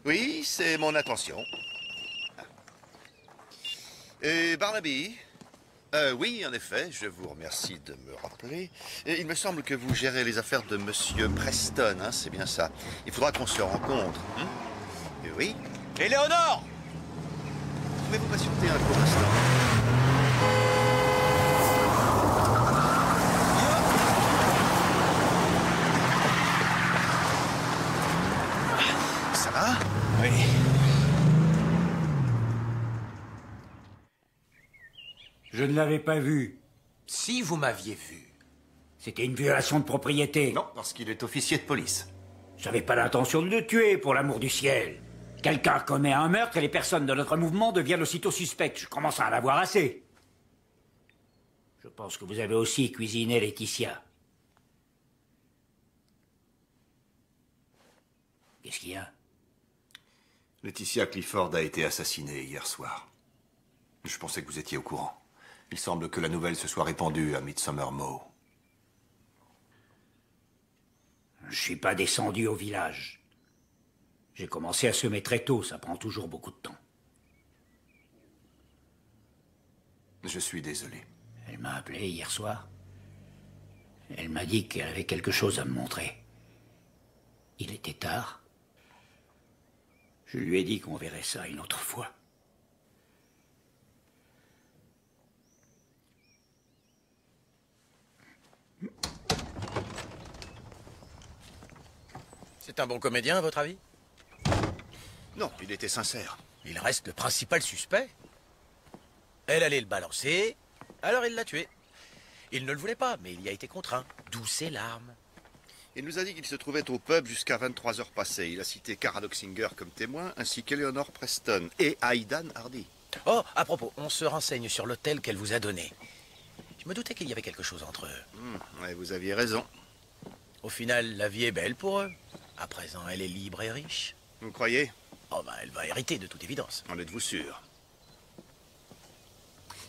Oui, c'est mon intention. Et Barnaby? Oui, en effet, je vous remercie de me rappeler. Et il me semble que vous gérez les affaires de Monsieur Preston, hein, c'est bien ça. Il faudra qu'on se rencontre. Hein? Oui. Éléonore! Pouvez-vous patienter un court instant? Ça va? Oui. Je ne l'avais pas vu. Si vous m'aviez vu. C'était une violation de propriété. Non, parce qu'il est officier de police. J'avais pas l'intention de le tuer, pour l'amour du ciel. Quelqu'un commet un meurtre et les personnes de notre mouvement deviennent aussitôt suspectes. Je commence à en avoir assez. Je pense que vous avez aussi cuisiné Laetitia. Qu'est-ce qu'il y a? Laetitia Clifford a été assassinée hier soir. Je pensais que vous étiez au courant. Il semble que la nouvelle se soit répandue à Midsomer Mow. Je suis pas descendu au village. J'ai commencé à semer très tôt, ça prend toujours beaucoup de temps. Je suis désolé. Elle m'a appelé hier soir. Elle m'a dit qu'elle avait quelque chose à me montrer. Il était tard. Je lui ai dit qu'on verrait ça une autre fois. C'est un bon comédien, à votre avis? Non, il était sincère. Il reste le principal suspect. Elle allait le balancer, alors il l'a tué. Il ne le voulait pas, mais il y a été contraint. D'où ses larmes. Il nous a dit qu'il se trouvait au pub jusqu'à 23 heures passées. Il a cité Kara Doxinger comme témoin, ainsi qu'Eleanor Preston et Aidan Hardy. Oh, à propos, on se renseigne sur l'hôtel qu'elle vous a donné. Je me doutais qu'il y avait quelque chose entre eux. Ouais, vous aviez raison. Au final, la vie est belle pour eux. À présent, elle est libre et riche. Vous croyez? Oh, ben, elle va hériter de toute évidence. En êtes-vous sûr?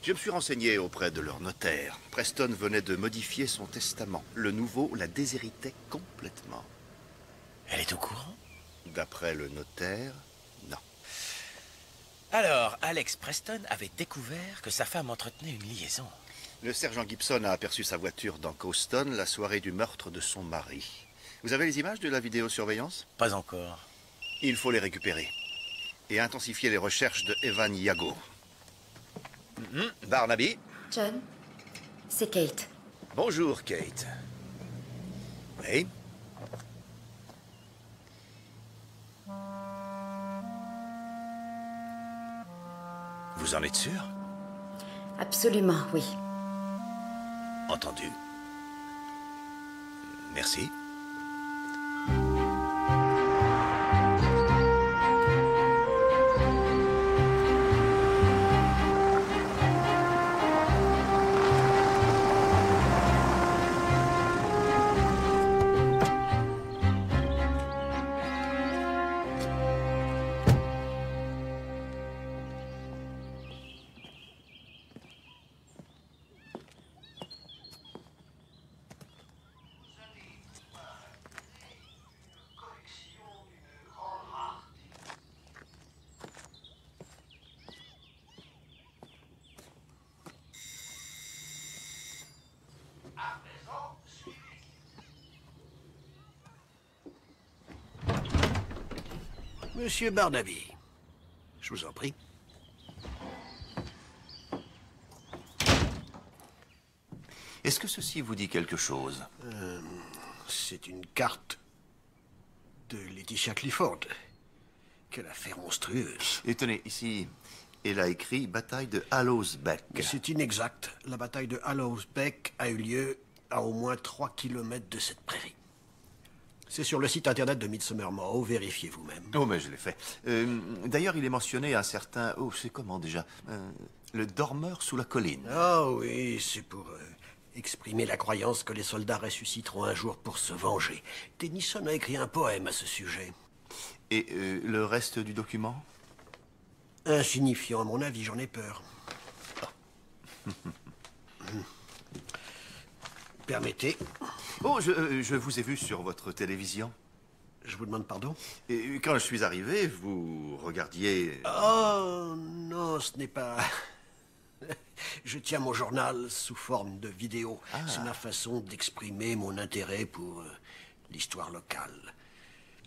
Je me suis renseigné auprès de leur notaire. Preston venait de modifier son testament. Le nouveau la déshéritait complètement. Elle est au courant? D'après le notaire, non. Alors, Alex Preston avait découvert que sa femme entretenait une liaison. Le sergent Gibson a aperçu sa voiture dans Cowston la soirée du meurtre de son mari. Vous avez les images de la vidéosurveillance? Pas encore. Il faut les récupérer. Et intensifier les recherches de Evan Yago. Barnaby? John, c'est Kate. Bonjour, Kate. Oui? Vous en êtes sûr? Absolument, oui. Entendu. Merci. Monsieur Barnaby, je vous en prie. Est-ce que ceci vous dit quelque chose? C'est une carte de Laetitia Clifford. Quelle affaire monstrueuse. Et tenez, ici, elle a écrit bataille de Hallows Beck. C'est inexact. La bataille de Hallows Beck a eu lieu à au moins 3 kilomètres de cette prairie. C'est sur le site internet de Midsomer Mow, vérifiez vous-même. Oh, mais je l'ai fait. D'ailleurs, il est mentionné un certain... Oh, c'est comment déjà? Le dormeur sous la colline. Ah oui, c'est pour exprimer la croyance que les soldats ressusciteront un jour pour se venger. Tennyson a écrit un poème à ce sujet. Et le reste du document? Insignifiant, à mon avis, j'en ai peur. Permettez. Oh, je vous ai vu sur votre télévision. Je vous demande pardon? Et quand je suis arrivé, vous regardiez... Oh, non, ce n'est pas... Je tiens mon journal sous forme de vidéo. Ah. C'est ma façon d'exprimer mon intérêt pour l'histoire locale.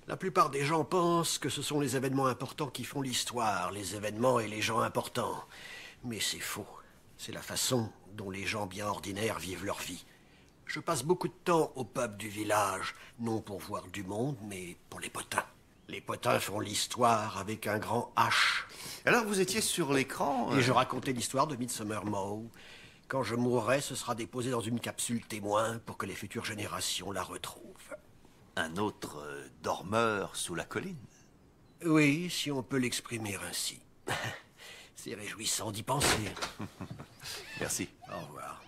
La plupart des gens pensent que ce sont les événements importants qui font l'histoire, les événements et les gens importants. Mais c'est faux. C'est la façon dont les gens bien ordinaires vivent leur vie. Je passe beaucoup de temps au pub du village, non pour voir du monde, mais pour les potins. Les potins font l'histoire avec un grand H. Alors vous étiez sur l'écran Et je racontais l'histoire de Midsomer Mow. Quand je mourrai, ce sera déposé dans une capsule témoin pour que les futures générations la retrouvent. Un autre dormeur sous la colline? Oui, si on peut l'exprimer ainsi. C'est réjouissant d'y penser. Merci. Au revoir.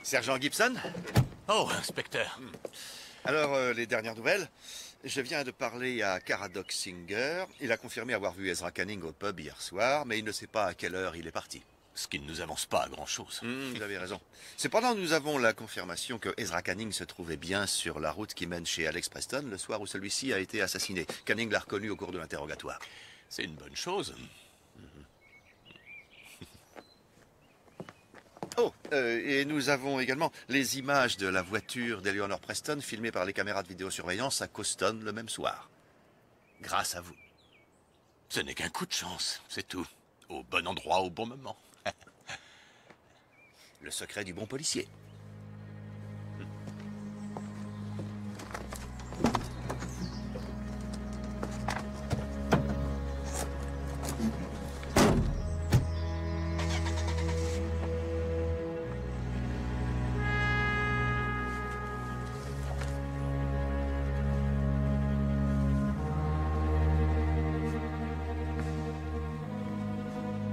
Sergent Gibson? Oh, inspecteur. Alors, les dernières nouvelles. Je viens de parler à Kara Doxinger. Il a confirmé avoir vu Ezra Canning au pub hier soir, mais il ne sait pas à quelle heure il est parti. Ce qui ne nous avance pas à grand-chose. Vous avez raison. Cependant, nous avons la confirmation que Ezra Canning se trouvait bien sur la route qui mène chez Alex Preston le soir où celui-ci a été assassiné. Canning l'a reconnu au cours de l'interrogatoire. C'est une bonne chose. Oh, et nous avons également les images de la voiture d'Eleanor Preston filmées par les caméras de vidéosurveillance à Coston le même soir. Grâce à vous. Ce n'est qu'un coup de chance, c'est tout. Au bon endroit, au bon moment. Le secret du bon policier.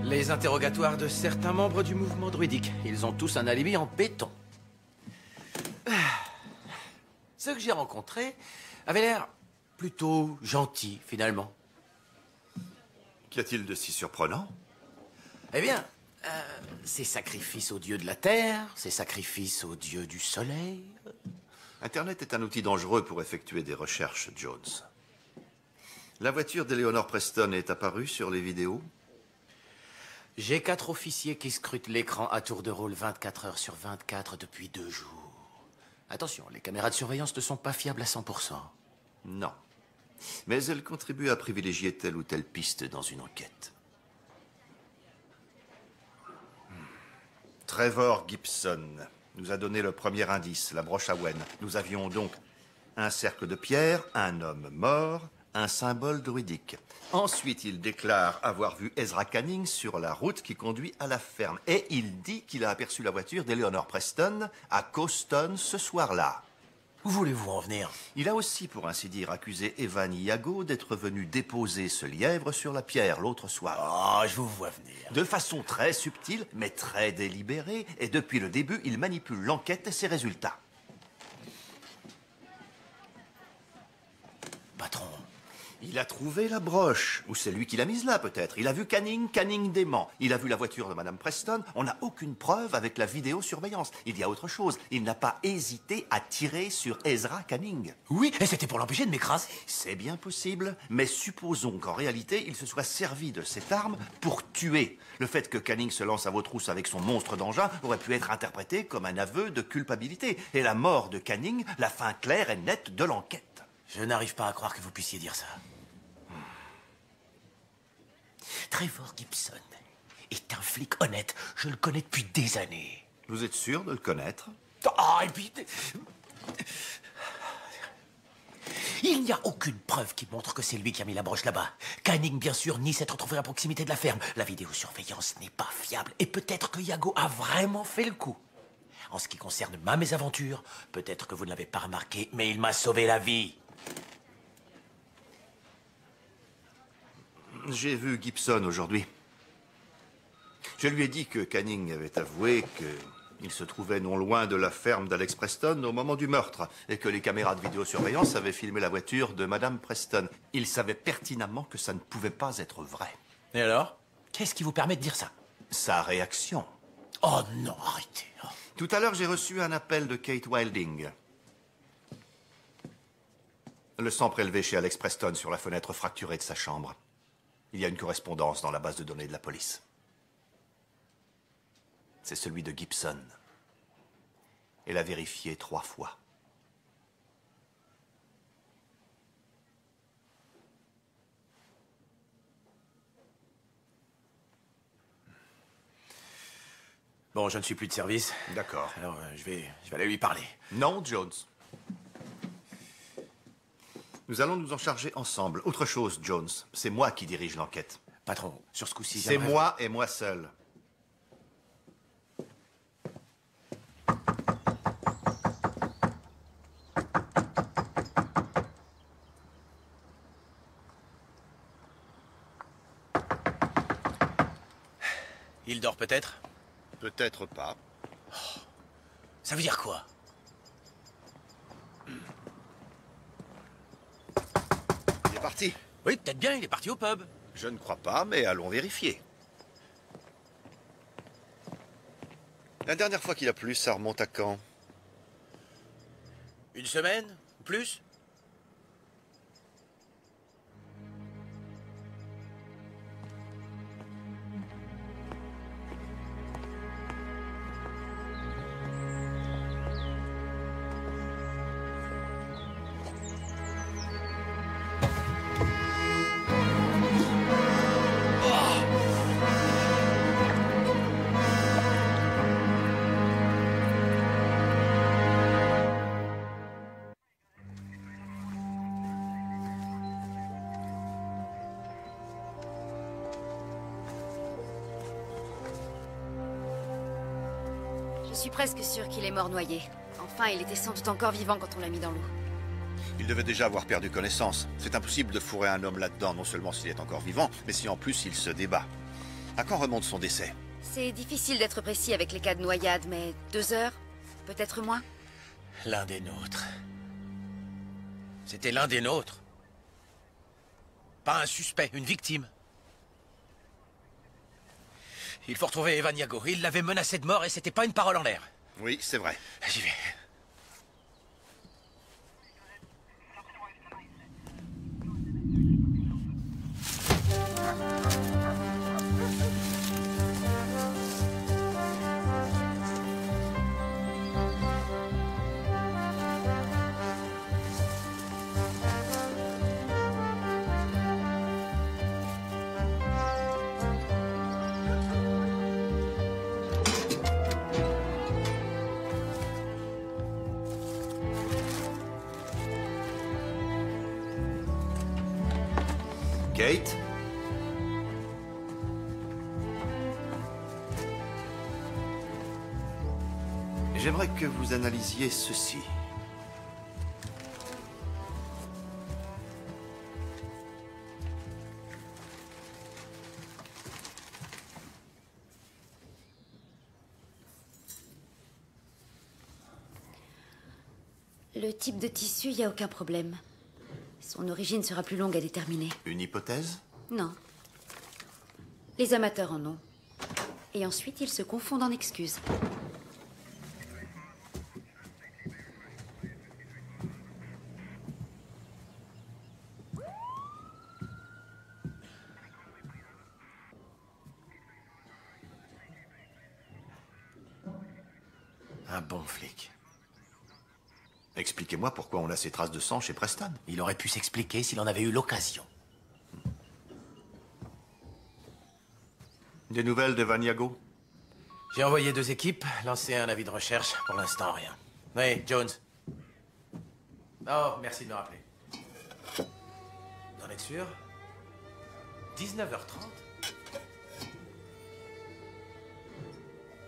Les interrogatoires de certains membres du mouvement druidique. Ils ont tous un alibi en béton. Ceux que j'ai rencontrés avaient l'air plutôt gentils, finalement. Qu'y a-t-il de si surprenant? Eh bien, ces sacrifices aux dieux de la terre, ces sacrifices aux dieux du soleil... Internet est un outil dangereux pour effectuer des recherches, Jones. La voiture d'Eleanor Preston est apparue sur les vidéos? J'ai 4 officiers qui scrutent l'écran à tour de rôle 24 heures sur 24 depuis 2 jours. Attention, les caméras de surveillance ne sont pas fiables à 100%. Non. Mais elles contribuent à privilégier telle ou telle piste dans une enquête. Trevor Gibson nous a donné le premier indice, la broche à Wen. Nous avions donc un cercle de pierre, un homme mort, un symbole druidique. Ensuite, il déclare avoir vu Ezra Canning sur la route qui conduit à la ferme. Et il dit qu'il a aperçu la voiture d'Eleanor Preston à Coston ce soir-là. Où voulez-vous en venir? Il a aussi, pour ainsi dire, accusé Evan Iago d'être venu déposer ce lièvre sur la pierre l'autre soir. Oh, je vous vois venir. De façon très subtile, mais très délibérée, et depuis le début, il manipule l'enquête et ses résultats. Patron. Il a trouvé la broche, ou c'est lui qui l'a mise là peut-être. Il a vu Canning, Canning dément. Il a vu la voiture de Madame Preston. On n'a aucune preuve avec la vidéosurveillance. Il y a autre chose. Il n'a pas hésité à tirer sur Ezra Canning. Oui, et c'était pour l'empêcher de m'écraser. C'est bien possible, mais supposons qu'en réalité, il se soit servi de cette arme pour tuer. Le fait que Canning se lance à vos trousses avec son monstre d'engin aurait pu être interprété comme un aveu de culpabilité. Et la mort de Canning, la fin claire et nette de l'enquête. Je n'arrive pas à croire que vous puissiez dire ça. Trevor Gibson est un flic honnête. Je le connais depuis des années. Vous êtes sûr de le connaître? Ah, et puis... Il n'y a aucune preuve qui montre que c'est lui qui a mis la broche là-bas. Canning, bien sûr, nie s'être retrouvé à proximité de la ferme. La vidéosurveillance n'est pas fiable. Et peut-être que Iago a vraiment fait le coup. En ce qui concerne ma mésaventure, peut-être que vous ne l'avez pas remarqué, mais il m'a sauvé la vie. J'ai vu Gibson aujourd'hui. Je lui ai dit que Canning avait avoué qu'il se trouvait non loin de la ferme d'Alex Preston au moment du meurtre et que les caméras de vidéosurveillance avaient filmé la voiture de Madame Preston. Il savait pertinemment que ça ne pouvait pas être vrai. Et alors? Qu'est-ce qui vous permet de dire ça? Sa réaction. Oh non, arrêtez. Tout à l'heure, j'ai reçu un appel de Kate Wilding. Le sang prélevé chez Alex Preston sur la fenêtre fracturée de sa chambre. Il y a une correspondance dans la base de données de la police. C'est celui de Gibson. Elle a vérifié 3 fois. Bon, je ne suis plus de service. D'accord. Alors, je vais aller lui parler. Non, Jones. Nous allons nous en charger ensemble. Autre chose, Jones, c'est moi qui dirige l'enquête. Patron, sur ce coup-ci, c'est moi et moi seul. Il dort peut-être? Peut-être pas. Oh. Ça veut dire quoi? Il est parti. Oui, peut-être bien, il est parti au pub. Je ne crois pas, mais allons vérifier. La dernière fois qu'il a plu, ça remonte à quand? Une semaine? Ou plus? suis presque sûre qu'il est mort noyé. Enfin, il était sans doute encore vivant quand on l'a mis dans l'eau. Il devait déjà avoir perdu connaissance. C'est impossible de fourrer un homme là-dedans, non seulement s'il est encore vivant, mais si en plus il se débat. À quand remonte son décès? C'est difficile d'être précis avec les cas de noyade, mais 2 heures? Peut-être moins? L'un des nôtres. C'était l'un des nôtres. Pas un suspect, une victime. Il faut retrouver Evan Yago. Il l'avait menacé de mort et c'était pas une parole en l'air. Oui, c'est vrai. J'y vais. Kate? J'aimerais que vous analysiez ceci. Le type de tissu, il n'y a aucun problème. Son origine sera plus longue à déterminer. Une hypothèse? Non. Les amateurs en ont. Et ensuite, ils se confondent en excuses. Un bon flic. Expliquez-moi pourquoi on a ces traces de sang chez Preston. Il aurait pu s'expliquer s'il en avait eu l'occasion. Des nouvelles d'Evan Yago? J'ai envoyé 2 équipes, lancé un avis de recherche. Pour l'instant, rien. Oui, Jones. Oh, merci de me rappeler. Vous en êtes sûr? 19h30?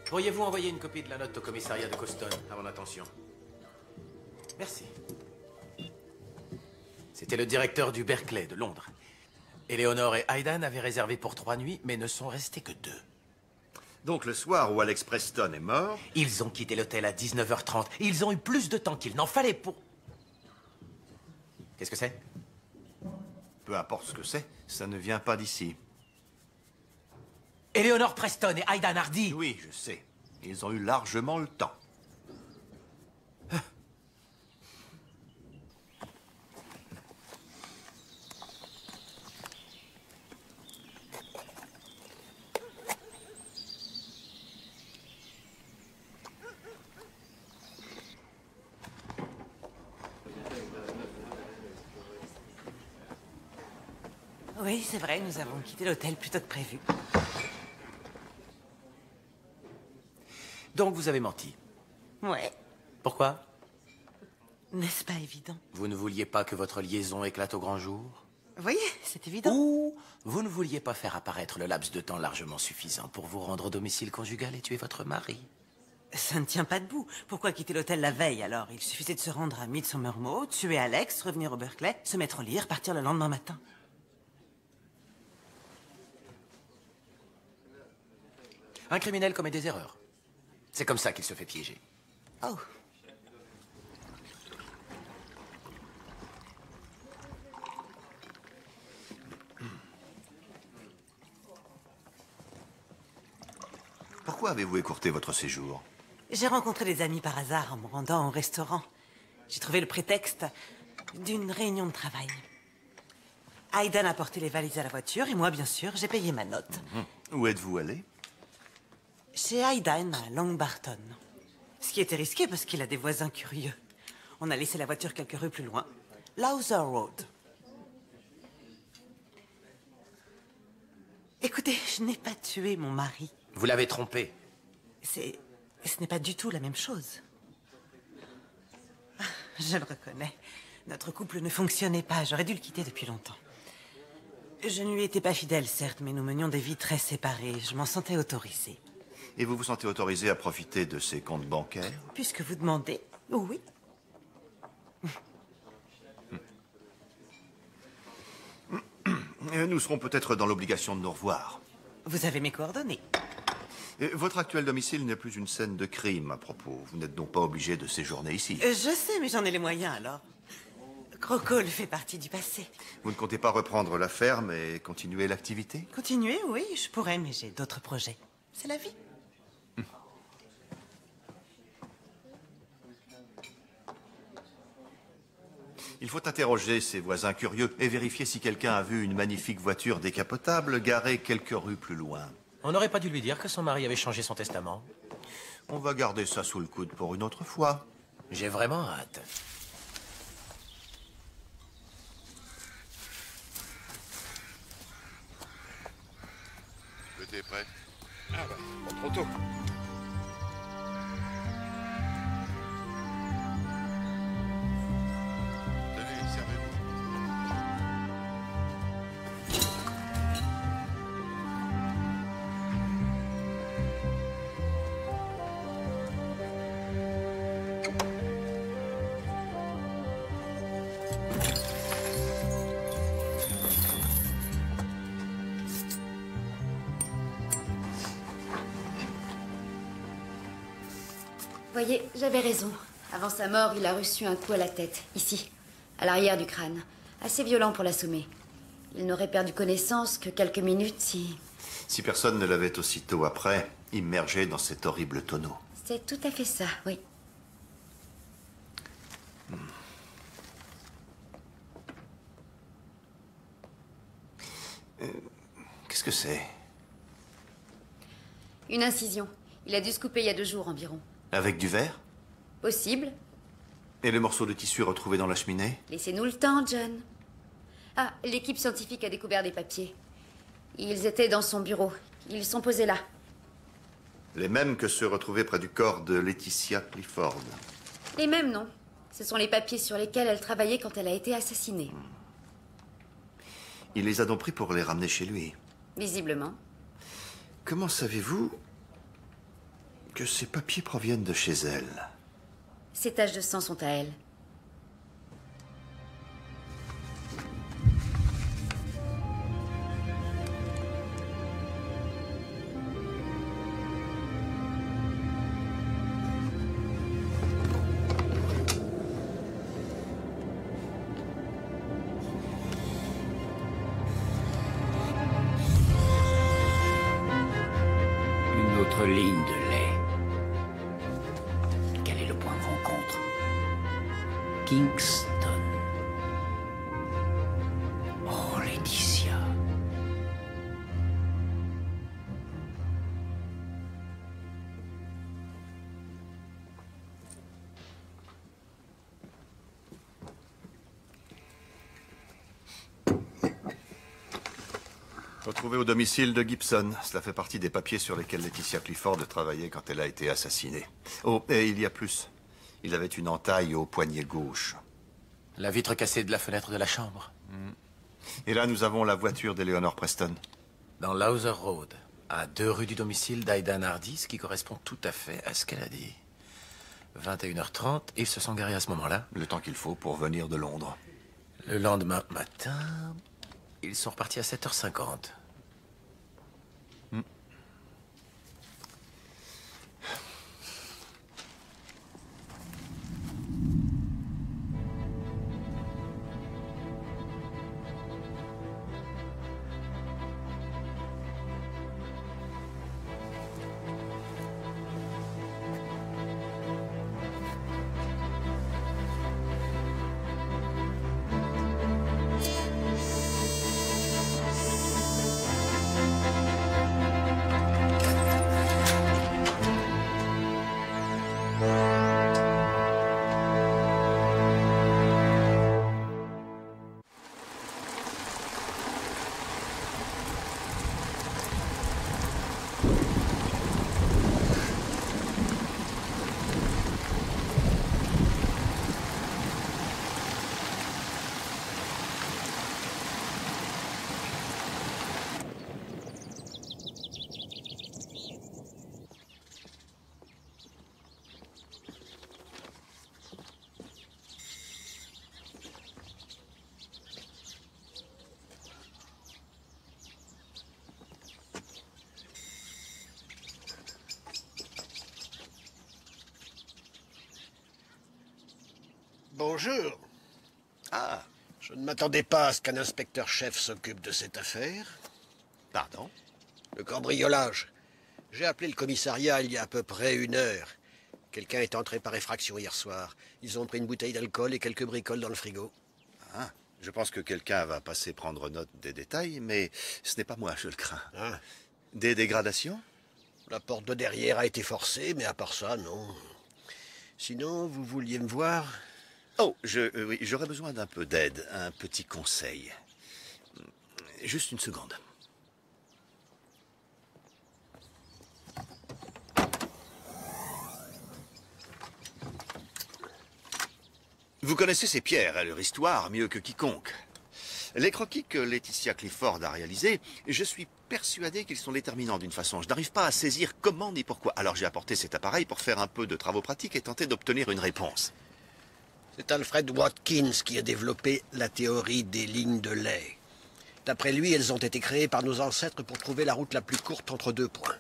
Pourriez-vous envoyer une copie de la note au commissariat de Coston, à mon attention? Merci. C'était le directeur du Berkeley de Londres. Eleanor et Aidan avaient réservé pour 3 nuits, mais ne sont restés que 2. Donc le soir où Alex Preston est mort... Ils ont quitté l'hôtel à 19h30. Ils ont eu plus de temps qu'il n'en fallait pour... Qu'est-ce que c'est? Peu importe ce que c'est, ça ne vient pas d'ici. Eleanor Preston et Aidan Hardy. Oui, je sais. Ils ont eu largement le temps. Oui, c'est vrai, nous avons quitté l'hôtel plus tôt que prévu. Donc vous avez menti. Ouais. Pourquoi? N'est-ce pas évident? Vous ne vouliez pas que votre liaison éclate au grand jour? Vous voyez, c'est évident. Ou vous ne vouliez pas faire apparaître le laps de temps largement suffisant pour vous rendre au domicile conjugal et tuer votre mari? Ça ne tient pas debout. Pourquoi quitter l'hôtel la veille, alors? Il suffisait de se rendre à Midsomer Moor, tuer Alex, revenir au Berkeley, se mettre au lit et repartir le lendemain matin. Un criminel commet des erreurs. C'est comme ça qu'il se fait piéger. Oh. Pourquoi avez-vous écourté votre séjour? J'ai rencontré des amis par hasard en me rendant au restaurant. J'ai trouvé le prétexte d'une réunion de travail. Aidan a porté les valises à la voiture et moi, bien sûr, j'ai payé ma note. Où êtes-vous allé? Chez Aidan, à Long Barton. Ce qui était risqué parce qu'il a des voisins curieux. On a laissé la voiture quelques rues plus loin. Lowther Road. Écoutez, je n'ai pas tué mon mari. Vous l'avez trompé. Ce n'est pas du tout la même chose. Ah, je le reconnais. Notre couple ne fonctionnait pas. J'aurais dû le quitter depuis longtemps. Je ne lui étais pas fidèle, certes, mais nous menions des vies très séparées. Je m'en sentais autorisée. Et vous vous sentez autorisé à profiter de ces comptes bancaires? Puisque vous demandez, oui. Nous serons peut-être dans l'obligation de nous revoir. Vous avez mes coordonnées. Votre actuel domicile n'est plus une scène de crime, à propos. Vous n'êtes donc pas obligé de séjourner ici. Je sais, mais j'en ai les moyens, alors. Crocole fait partie du passé. Vous ne comptez pas reprendre la ferme et continuer l'activité? Continuer, oui, je pourrais, mais j'ai d'autres projets. C'est la vie. Il faut interroger ses voisins curieux et vérifier si quelqu'un a vu une magnifique voiture décapotable garée quelques rues plus loin. On n'aurait pas dû lui dire que son mari avait changé son testament. On va garder ça sous le coude pour une autre fois. J'ai vraiment hâte. Le thé est prêt? Ah bah, pas trop tôt. Tenez, servez-vous. Voyez, j'avais raison. Avant sa mort, il a reçu un coup à la tête, ici, à l'arrière du crâne. Assez violent pour l'assommer. Il n'aurait perdu connaissance que quelques minutes si... Si personne ne l'avait aussitôt après, immergé dans cet horrible tonneau. C'est tout à fait ça, oui. Qu'est-ce que c'est? Une incision. Il a dû se couper il y a 2 jours environ. Avec du verre? Possible. Et les morceaux de tissu retrouvés dans la cheminée? Laissez-nous le temps, John. Ah, l'équipe scientifique a découvert des papiers. Ils étaient dans son bureau. Ils sont posés là. Les mêmes que ceux retrouvés près du corps de Laetitia Clifford. Les mêmes, non. Ce sont les papiers sur lesquels elle travaillait quand elle a été assassinée. Il les a donc pris pour les ramener chez lui. Visiblement. Comment savez-vous que ces papiers proviennent de chez elle? Ces taches de sang sont à elle. Une autre ligne de lait. Quel est le point de rencontre? Kingston. Oh, Laetitia. Retrouvé au domicile de Gibson. Cela fait partie des papiers sur lesquels Laetitia Clifford travaillait quand elle a été assassinée. Oh, et il y a plus. Il avait une entaille au poignet gauche. La vitre cassée de la fenêtre de la chambre. Et là, nous avons la voiture d'Eleanor Preston. Dans Lowther Road, à 2 rues du domicile d'Aidan Hardy, ce qui correspond tout à fait à ce qu'elle a dit. 21h30, ils se sont garés à ce moment-là. Le temps qu'il faut pour venir de Londres. Le lendemain matin, ils sont repartis à 7h50. Bonjour. Ah. Je ne m'attendais pas à ce qu'un inspecteur-chef s'occupe de cette affaire. Pardon? Le cambriolage. J'ai appelé le commissariat il y a à peu près 1 heure. Quelqu'un est entré par effraction hier soir. Ils ont pris une bouteille d'alcool et quelques bricoles dans le frigo. Ah, je pense que quelqu'un va passer prendre note des détails, mais ce n'est pas moi, je le crains. Ah. Des dégradations? La porte de derrière a été forcée, mais à part ça, non. Sinon, vous vouliez me voir? Oh, oui, j'aurais besoin d'un peu d'aide, un petit conseil. Juste une seconde. Vous connaissez ces pierres et leur histoire mieux que quiconque. Les croquis que Laetitia Clifford a réalisés, je suis persuadé qu'ils sont déterminants d'une façon. Je n'arrive pas à saisir comment ni pourquoi. Alors j'ai apporté cet appareil pour faire un peu de travaux pratiques et tenter d'obtenir une réponse. C'est Alfred Watkins qui a développé la théorie des lignes de lait. D'après lui, elles ont été créées par nos ancêtres pour trouver la route la plus courte entre 2 points.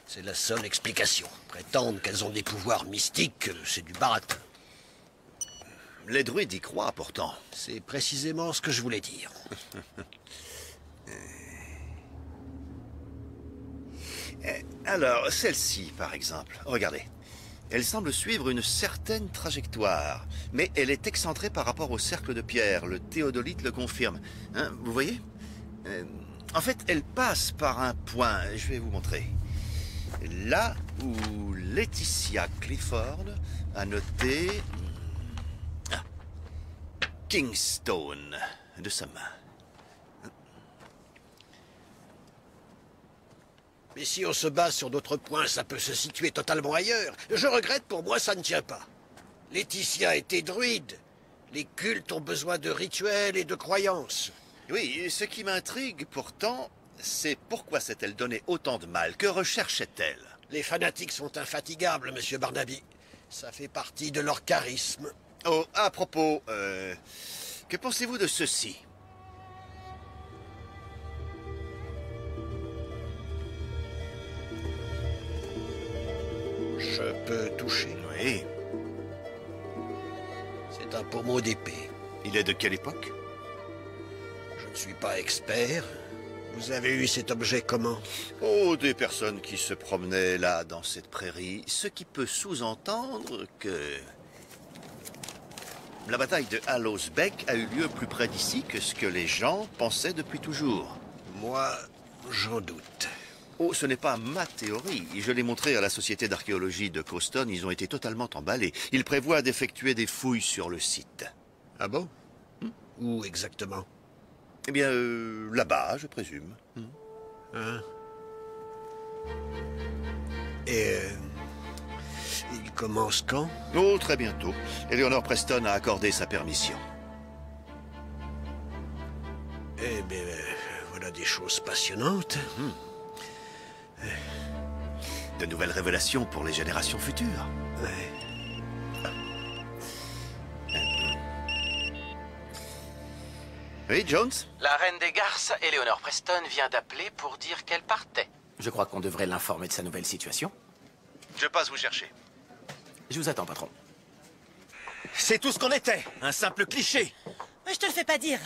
C'est la seule explication. Prétendre qu'elles ont des pouvoirs mystiques, c'est du baratin. Les druides y croient pourtant. C'est précisément ce que je voulais dire. Alors, celle-ci, par exemple, regardez. Elle semble suivre une certaine trajectoire, mais elle est excentrée par rapport au cercle de pierre. Le théodolite le confirme. Hein, vous voyez? En fait, elle passe par un point. Je vais vous montrer. Là où Laetitia Clifford a noté... Kingstone de sa main. Mais si on se base sur d'autres points, ça peut se situer totalement ailleurs. Je regrette, pour moi, ça ne tient pas. Laetitia était druide. Les cultes ont besoin de rituels et de croyances. Oui, ce qui m'intrigue pourtant, c'est pourquoi s'est-elle donné autant de mal? Que recherchait-elle? Les fanatiques sont infatigables, monsieur Barnaby. Ça fait partie de leur charisme. Oh, à propos, que pensez-vous de ceci? Je peux toucher? Oui. C'est un pommeau d'épée. Il est de quelle époque? Je ne suis pas expert. Vous avez eu cet objet comment? Oh, des personnes qui se promenaient là, dans cette prairie, ce qui peut sous-entendre que... La bataille de Hallows Beck a eu lieu plus près d'ici que ce que les gens pensaient depuis toujours. Moi, j'en doute. Oh, ce n'est pas ma théorie. Je l'ai montré à la Société d'archéologie de Coston. Ils ont été totalement emballés. Ils prévoient d'effectuer des fouilles sur le site. Ah bon? Où exactement? Eh bien, là-bas, je présume. Hein? Et... il commence quand? Oh, très bientôt. Eleanor Preston a accordé sa permission. Eh bien, voilà des choses passionnantes. De nouvelles révélations pour les générations futures. Ouais. Oui, Jones? La reine des garces, Eleanor Preston, vient d'appeler pour dire qu'elle partait. Je crois qu'on devrait l'informer de sa nouvelle situation. Je passe vous chercher. Je vous attends, patron. C'est tout ce qu'on était, un simple cliché. Mais je te le fais pas dire.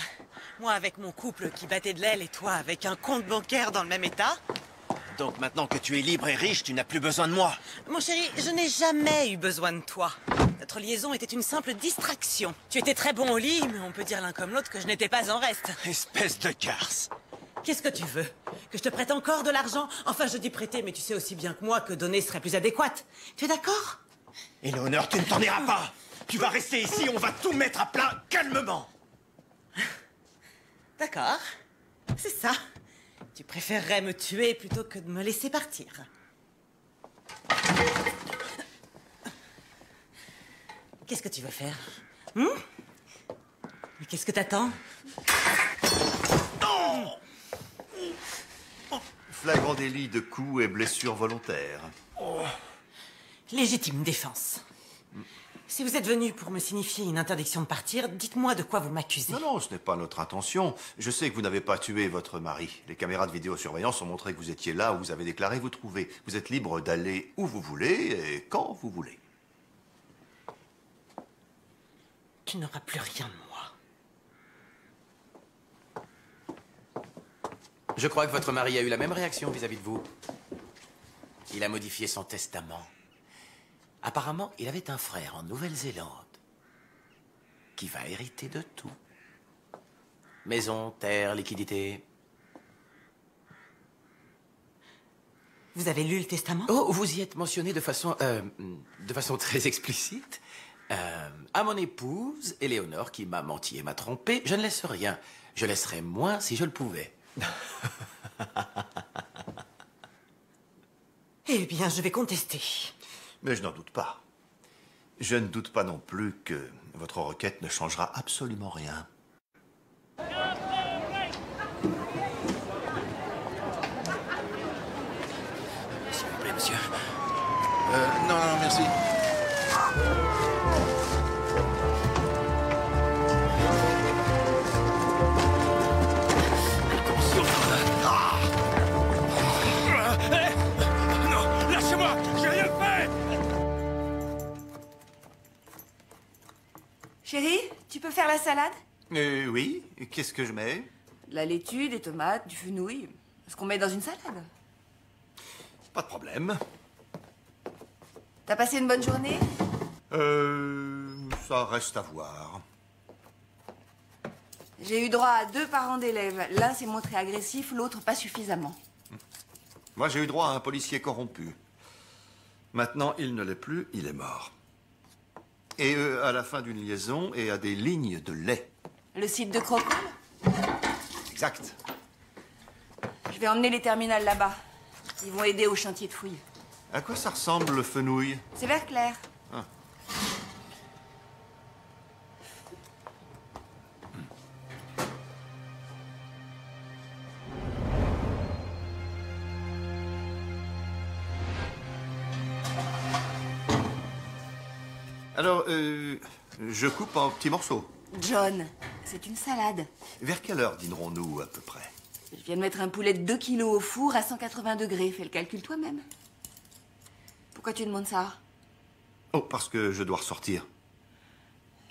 Moi avec mon couple qui battait de l'aile et toi avec un compte bancaire dans le même état. Donc maintenant que tu es libre et riche, tu n'as plus besoin de moi. Mon chéri, je n'ai jamais eu besoin de toi. Notre liaison était une simple distraction. Tu étais très bon au lit, mais on peut dire l'un comme l'autre que je n'étais pas en reste. Espèce de garce. Qu'est-ce que tu veux? Que je te prête encore de l'argent? Enfin, je dis prêter, mais tu sais aussi bien que moi que donner serait plus adéquate. Tu es d'accord? Éléonore, tu ne t'en iras pas. Tu vas rester ici, on va tout mettre à plat calmement. D'accord. C'est ça. Tu préférerais me tuer plutôt que de me laisser partir. Qu'est-ce que tu veux faire? Mais qu'est-ce que t'attends? Flagrant délit de coups et blessures volontaires. Légitime défense. Si vous êtes venu pour me signifier une interdiction de partir, dites-moi de quoi vous m'accusez. Non, ce n'est pas notre intention. Je sais que vous n'avez pas tué votre mari. Les caméras de vidéosurveillance ont montré que vous étiez là où vous avez déclaré vous trouver. Vous êtes libre d'aller où vous voulez et quand vous voulez. Tu n'auras plus rien de moi. Je crois que votre mari a eu la même réaction vis-à-vis de vous. Il a modifié son testament. Apparemment, il avait un frère en Nouvelle-Zélande qui va hériter de tout. Maison, terre, liquidité. Vous avez lu le testament? Oh, vous y êtes mentionné de façon très explicite. À mon épouse, Éléonore, qui m'a menti et m'a trompé, je ne laisse rien. Je laisserais moins si je le pouvais. Eh bien, je vais contester. Mais je n'en doute pas. Je ne doute pas non plus que votre requête ne changera absolument rien. S'il vous plaît, monsieur. Non, non, merci. Non, lâchez-moi, j'ai rien fait. Chérie, tu peux faire la salade? Oui, qu'est-ce que je mets? De la laitue, des tomates, du fenouil. Ce qu'on met dans une salade. Pas de problème. T'as passé une bonne journée? Ça reste à voir. J'ai eu droit à 2 parents d'élèves. L'un s'est montré agressif, l'autre pas suffisamment. Moi, j'ai eu droit à un policier corrompu. Maintenant, il ne l'est plus, il est mort. Et à la fin d'une liaison et à des lignes de lait. Le site de Crocol? Exact. Je vais emmener les terminales là-bas. Ils vont aider au chantier de fouilles. À quoi ça ressemble, le fenouil? C'est vert clair. Ah. Alors, je coupe en petits morceaux. John, c'est une salade. Vers quelle heure dînerons-nous, à peu près? Je viens de mettre un poulet de 2 kilos au four à 180 degrés. Fais le calcul toi-même. Pourquoi tu demandes ça? Oh, parce que je dois ressortir.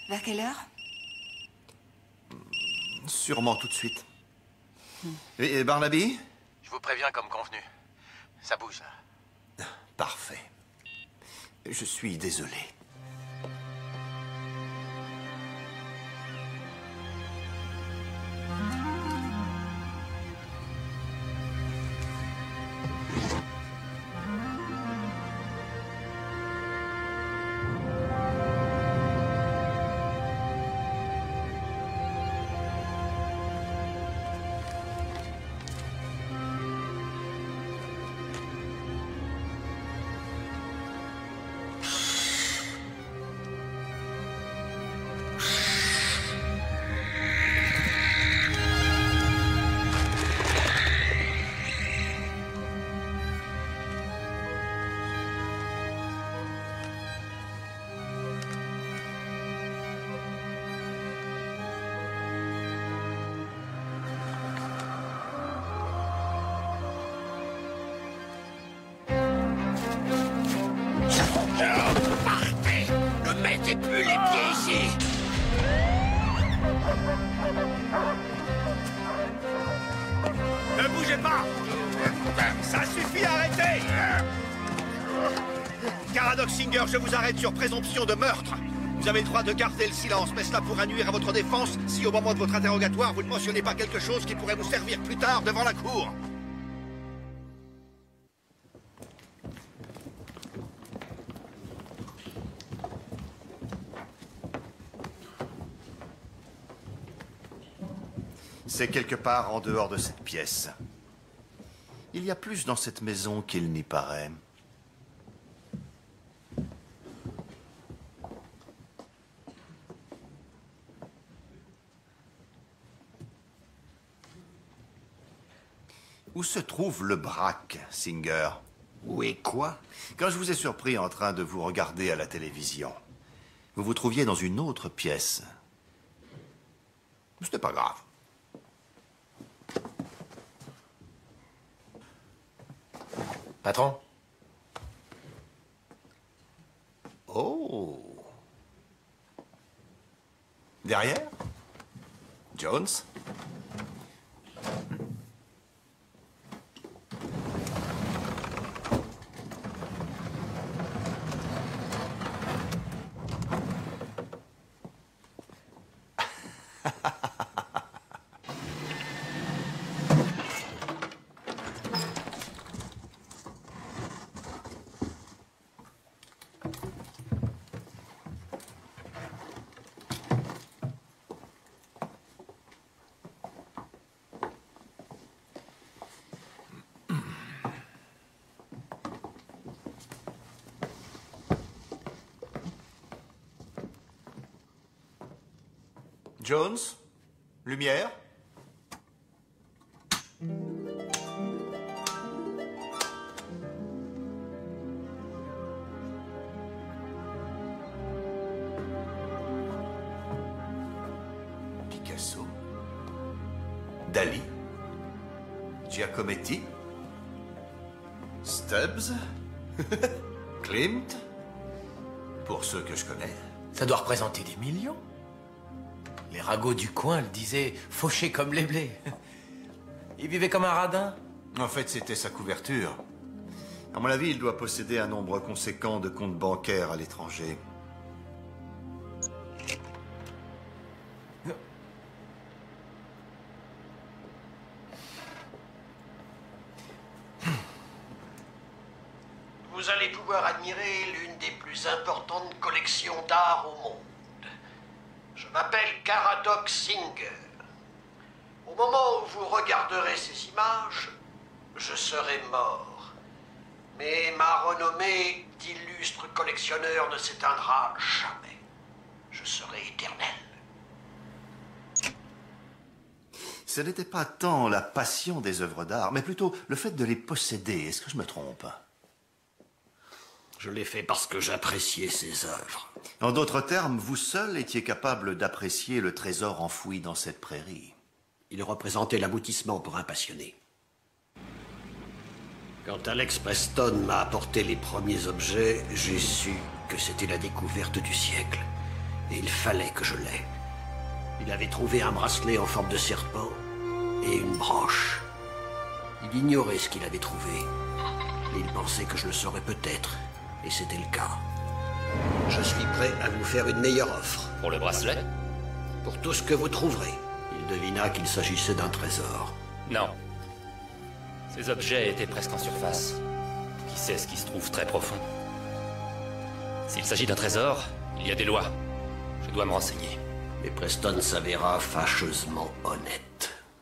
Vers quelle heure? Sûrement tout de suite. Et Barnaby? Je vous préviens comme convenu. Ça bouge. Parfait. Je suis désolé. Partez! Ne mettez plus les pieds ici! Ne bougez pas! Ça suffit, arrêtez! Caradoc Singer, je vous arrête sur présomption de meurtre. Vous avez le droit de garder le silence, mais cela pourra nuire à votre défense si au moment de votre interrogatoire, vous ne mentionnez pas quelque chose qui pourrait vous servir plus tard devant la cour. C'est quelque part en dehors de cette pièce. Il y a plus dans cette maison qu'il n'y paraît. Où se trouve le braque, Singer? Où est quoi? Quand je vous ai surpris en train de vous regarder à la télévision, vous vous trouviez dans une autre pièce. C'était pas grave. Patron? Oh. Derrière? Jones? Jones? Lumière? Picasso? Dali? Giacometti? Stubbs? Klimt? Pour ceux que je connais. Ça doit représenter des millions. Les ragots du coin le disaient fauché comme les blés. Il vivait comme un radin. En fait, c'était sa couverture. À mon avis, il doit posséder un nombre conséquent de comptes bancaires à l'étranger. Vous allez pouvoir admirer l'une des plus importantes collections d'art au monde. Je m'appelle Caradoc Singer. Au moment où vous regarderez ces images, je serai mort. Mais ma renommée d'illustre collectionneur ne s'éteindra jamais. Je serai éternel. Ce n'était pas tant la passion des œuvres d'art, mais plutôt le fait de les posséder. Est-ce que je me trompe? Je l'ai fait parce que j'appréciais ces œuvres. En d'autres termes, vous seul étiez capable d'apprécier le trésor enfoui dans cette prairie. Il représentait l'aboutissement pour un passionné. Quand Alex Preston m'a apporté les premiers objets, j'ai su que c'était la découverte du siècle. Et il fallait que je l'aie. Il avait trouvé un bracelet en forme de serpent et une branche. Il ignorait ce qu'il avait trouvé. Mais il pensait que je le saurais peut-être. Et c'était le cas. Je suis prêt à vous faire une meilleure offre. Pour le bracelet? Pour tout ce que vous trouverez. Il devina qu'il s'agissait d'un trésor. Non. Ces objets étaient presque en surface. Qui sait ce qui se trouve très profond? S'il s'agit d'un trésor, il y a des lois. Je dois me renseigner. Mais Preston s'avéra fâcheusement honnête.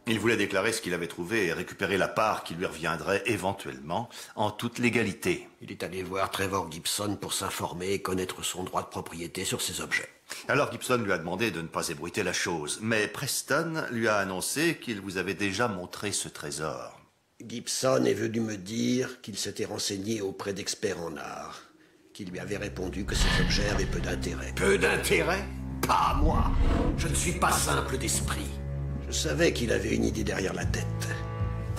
Il voulait déclarer ce qu'il avait trouvé et récupérer la part qui lui reviendrait éventuellement en toute légalité. Il est allé voir Trevor Gibson pour s'informer et connaître son droit de propriété sur ces objets. Alors Gibson lui a demandé de ne pas ébruiter la chose, mais Preston lui a annoncé qu'il vous avait déjà montré ce trésor. Gibson est venu me dire qu'il s'était renseigné auprès d'experts en art, qui lui avaient répondu que ces objets avaient peu d'intérêt. Peu d'intérêt? Pas à moi. Je ne suis pas simple d'esprit. Je savais qu'il avait une idée derrière la tête.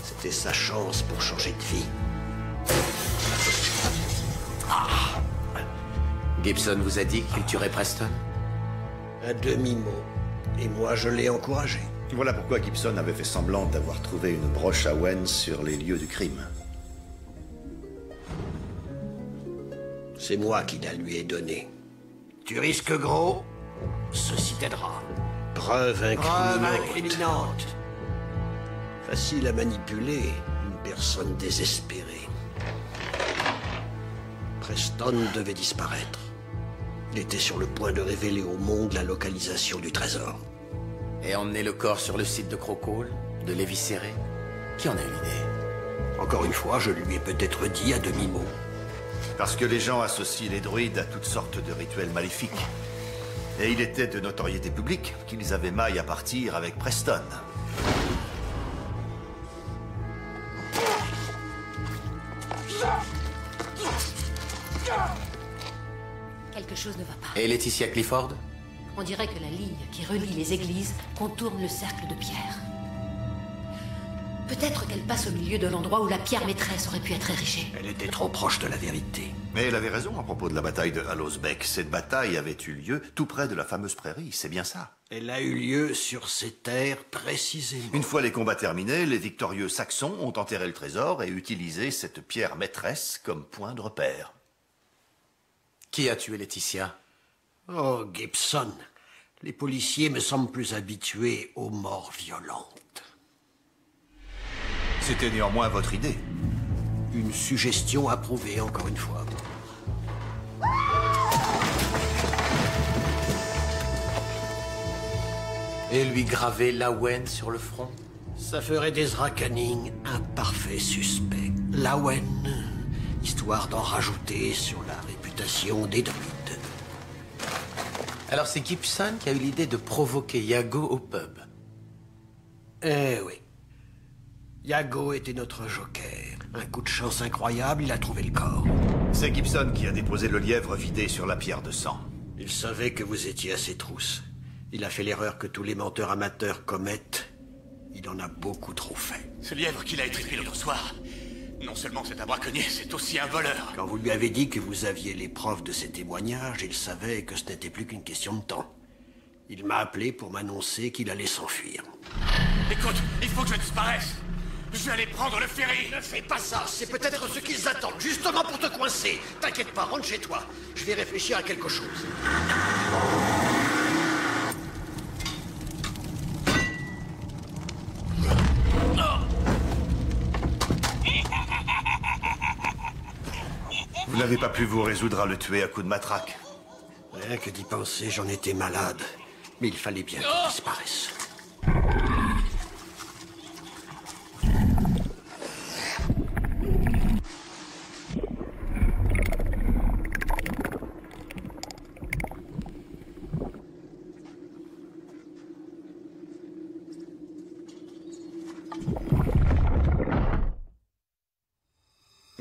C'était sa chance pour changer de vie. Ah! Gibson vous a dit qu'il tuerait Preston? Un demi-mot. Et moi, je l'ai encouragé. Voilà pourquoi Gibson avait fait semblant d'avoir trouvé une broche à Wen sur les lieux du crime. C'est moi qui la lui ai donnée. Tu risques gros, ceci t'aidera. Preuve incriminante. Facile à manipuler, une personne désespérée. Preston devait disparaître. Il était sur le point de révéler au monde la localisation du trésor. Et emmener le corps sur le site de Crocole, de l'éviscérer? Qui en a une idée? Encore une fois, je lui ai peut-être dit à demi-mot. Parce que les gens associent les druides à toutes sortes de rituels maléfiques. Et il était de notoriété publique qu'ils avaient maille à partir avec Preston. Quelque chose ne va pas. Et Laetitia Clifford? On dirait que la ligne qui relie les églises contourne le cercle de pierre. Peut-être qu'elle passe au milieu de l'endroit où la pierre maîtresse aurait pu être érigée. Elle était trop proche de la vérité. Mais elle avait raison à propos de la bataille de Hallowsbeck. Cette bataille avait eu lieu tout près de la fameuse prairie, c'est bien ça. Elle a eu lieu sur ces terres précisément. Une fois les combats terminés, les victorieux Saxons ont enterré le trésor et utilisé cette pierre maîtresse comme point de repère. Qui a tué Laetitia? Oh, Gibson. Les policiers me semblent plus habitués aux morts violentes. C'était néanmoins votre idée. Une suggestion approuvée, encore une fois. Et lui graver Lawen sur le front? Ça ferait d'Ezra Canning un parfait suspect. Lawen, histoire d'en rajouter sur la réputation des druides. Alors c'est Gibson qui a eu l'idée de provoquer Yago au pub. Eh oui. Yago était notre joker. Un coup de chance incroyable, il a trouvé le corps. C'est Gibson qui a déposé le lièvre vidé sur la pierre de sang. Il savait que vous étiez à ses trousses. Il a fait l'erreur que tous les menteurs amateurs commettent. Il en a beaucoup trop fait. Ce lièvre qu'il a étrépié l'autre soir, non seulement c'est un braconnier, c'est aussi un voleur. Quand vous lui avez dit que vous aviez les preuves de ses témoignages, il savait que ce n'était plus qu'une question de temps. Il m'a appelé pour m'annoncer qu'il allait s'enfuir. Écoute, il faut que je disparaisse. Je vais aller prendre le ferry. Ne fais pas ça, c'est peut-être ce qu'ils attendent, justement pour te coincer. T'inquiète pas, rentre chez toi. Je vais réfléchir à quelque chose. Vous n'avez pas pu vous résoudre à le tuer à coups de matraque. Rien que d'y penser, j'en étais malade. Mais il fallait bien qu'il disparaisse.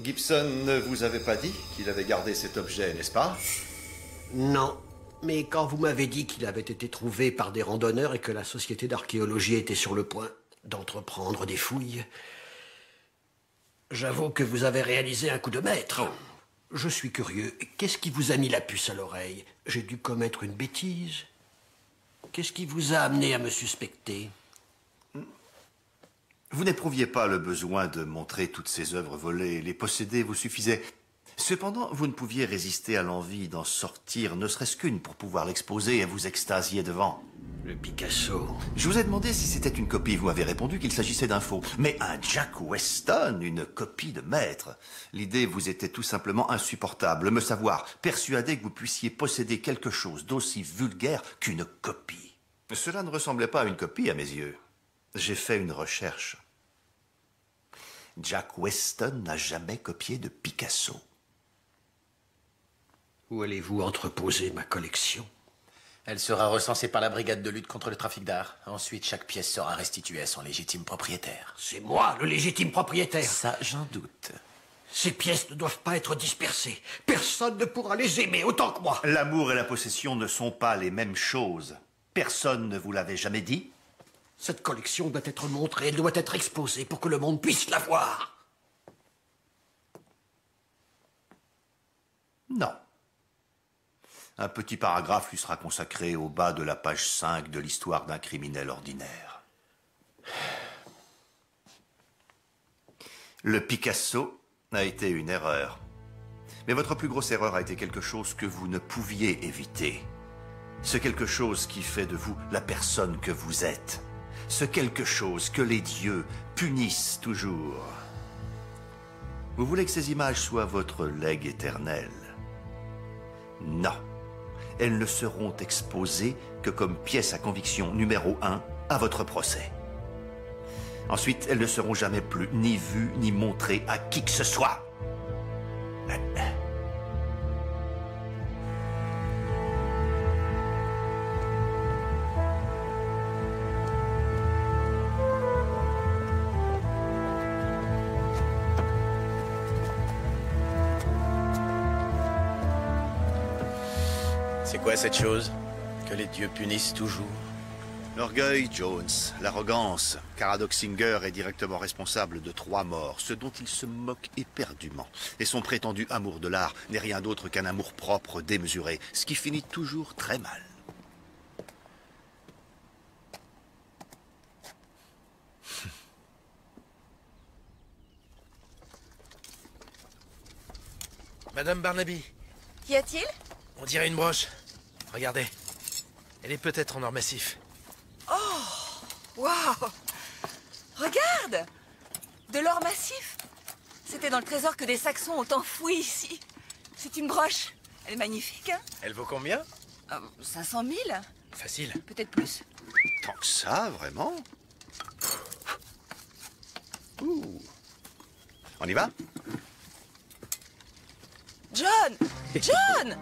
Gibson ne vous avait pas dit qu'il avait gardé cet objet, n'est-ce pas? Non. Mais quand vous m'avez dit qu'il avait été trouvé par des randonneurs et que la société d'archéologie était sur le point d'entreprendre des fouilles, j'avoue que vous avez réalisé un coup de maître. Je suis curieux. Qu'est-ce qui vous a mis la puce à l'oreille? J'ai dû commettre une bêtise? Qu'est-ce qui vous a amené à me suspecter? Vous n'éprouviez pas le besoin de montrer toutes ces œuvres volées. Les posséder vous suffisait. Cependant, vous ne pouviez résister à l'envie d'en sortir, ne serait-ce qu'une, pour pouvoir l'exposer et vous extasier devant. Le Picasso. Je vous ai demandé si c'était une copie. Vous m'avez répondu qu'il s'agissait d'un faux. Mais un Jack Weston, une copie de maître. L'idée vous était tout simplement insupportable. Me savoir persuadé que vous puissiez posséder quelque chose d'aussi vulgaire qu'une copie. Cela ne ressemblait pas à une copie à mes yeux. J'ai fait une recherche. Jack Weston n'a jamais copié de Picasso. Où allez-vous entreposer ma collection? Elle sera recensée par la brigade de lutte contre le trafic d'art. Ensuite, chaque pièce sera restituée à son légitime propriétaire. C'est moi, le légitime propriétaire. Ça, j'en doute. Ces pièces ne doivent pas être dispersées. Personne ne pourra les aimer autant que moi. L'amour et la possession ne sont pas les mêmes choses. Personne ne vous l'avait jamais dit? Cette collection doit être montrée, elle doit être exposée pour que le monde puisse la voir. Non. Un petit paragraphe lui sera consacré au bas de la page 5 de l'histoire d'un criminel ordinaire. Le Picasso a été une erreur. Mais votre plus grosse erreur a été quelque chose que vous ne pouviez éviter. Ce quelque chose qui fait de vous la personne que vous êtes. Ce quelque chose que les dieux punissent toujours. Vous voulez que ces images soient votre legs éternel? Non. Elles ne seront exposées que comme pièces à conviction numéro 1 à votre procès. Ensuite, elles ne seront jamais plus ni vues ni montrées à qui que ce soit. C'est quoi cette chose que les dieux punissent toujours? L'orgueil, Jones, l'arrogance. Caradoc Singer est directement responsable de 3 morts, ce dont il se moque éperdument. Et son prétendu amour de l'art n'est rien d'autre qu'un amour propre démesuré, ce qui finit toujours très mal. Madame Barnaby. Qu'y a-t-il? On dirait une broche. Regardez. Elle est peut-être en or massif. Oh! Waouh! Regarde! De l'or massif. C'était dans le trésor que des Saxons ont enfoui ici. C'est une broche. Elle est magnifique, hein? Elle vaut combien? 500 000? Facile. Peut-être plus. Tant que ça, vraiment? Ouh. On y va? John! John!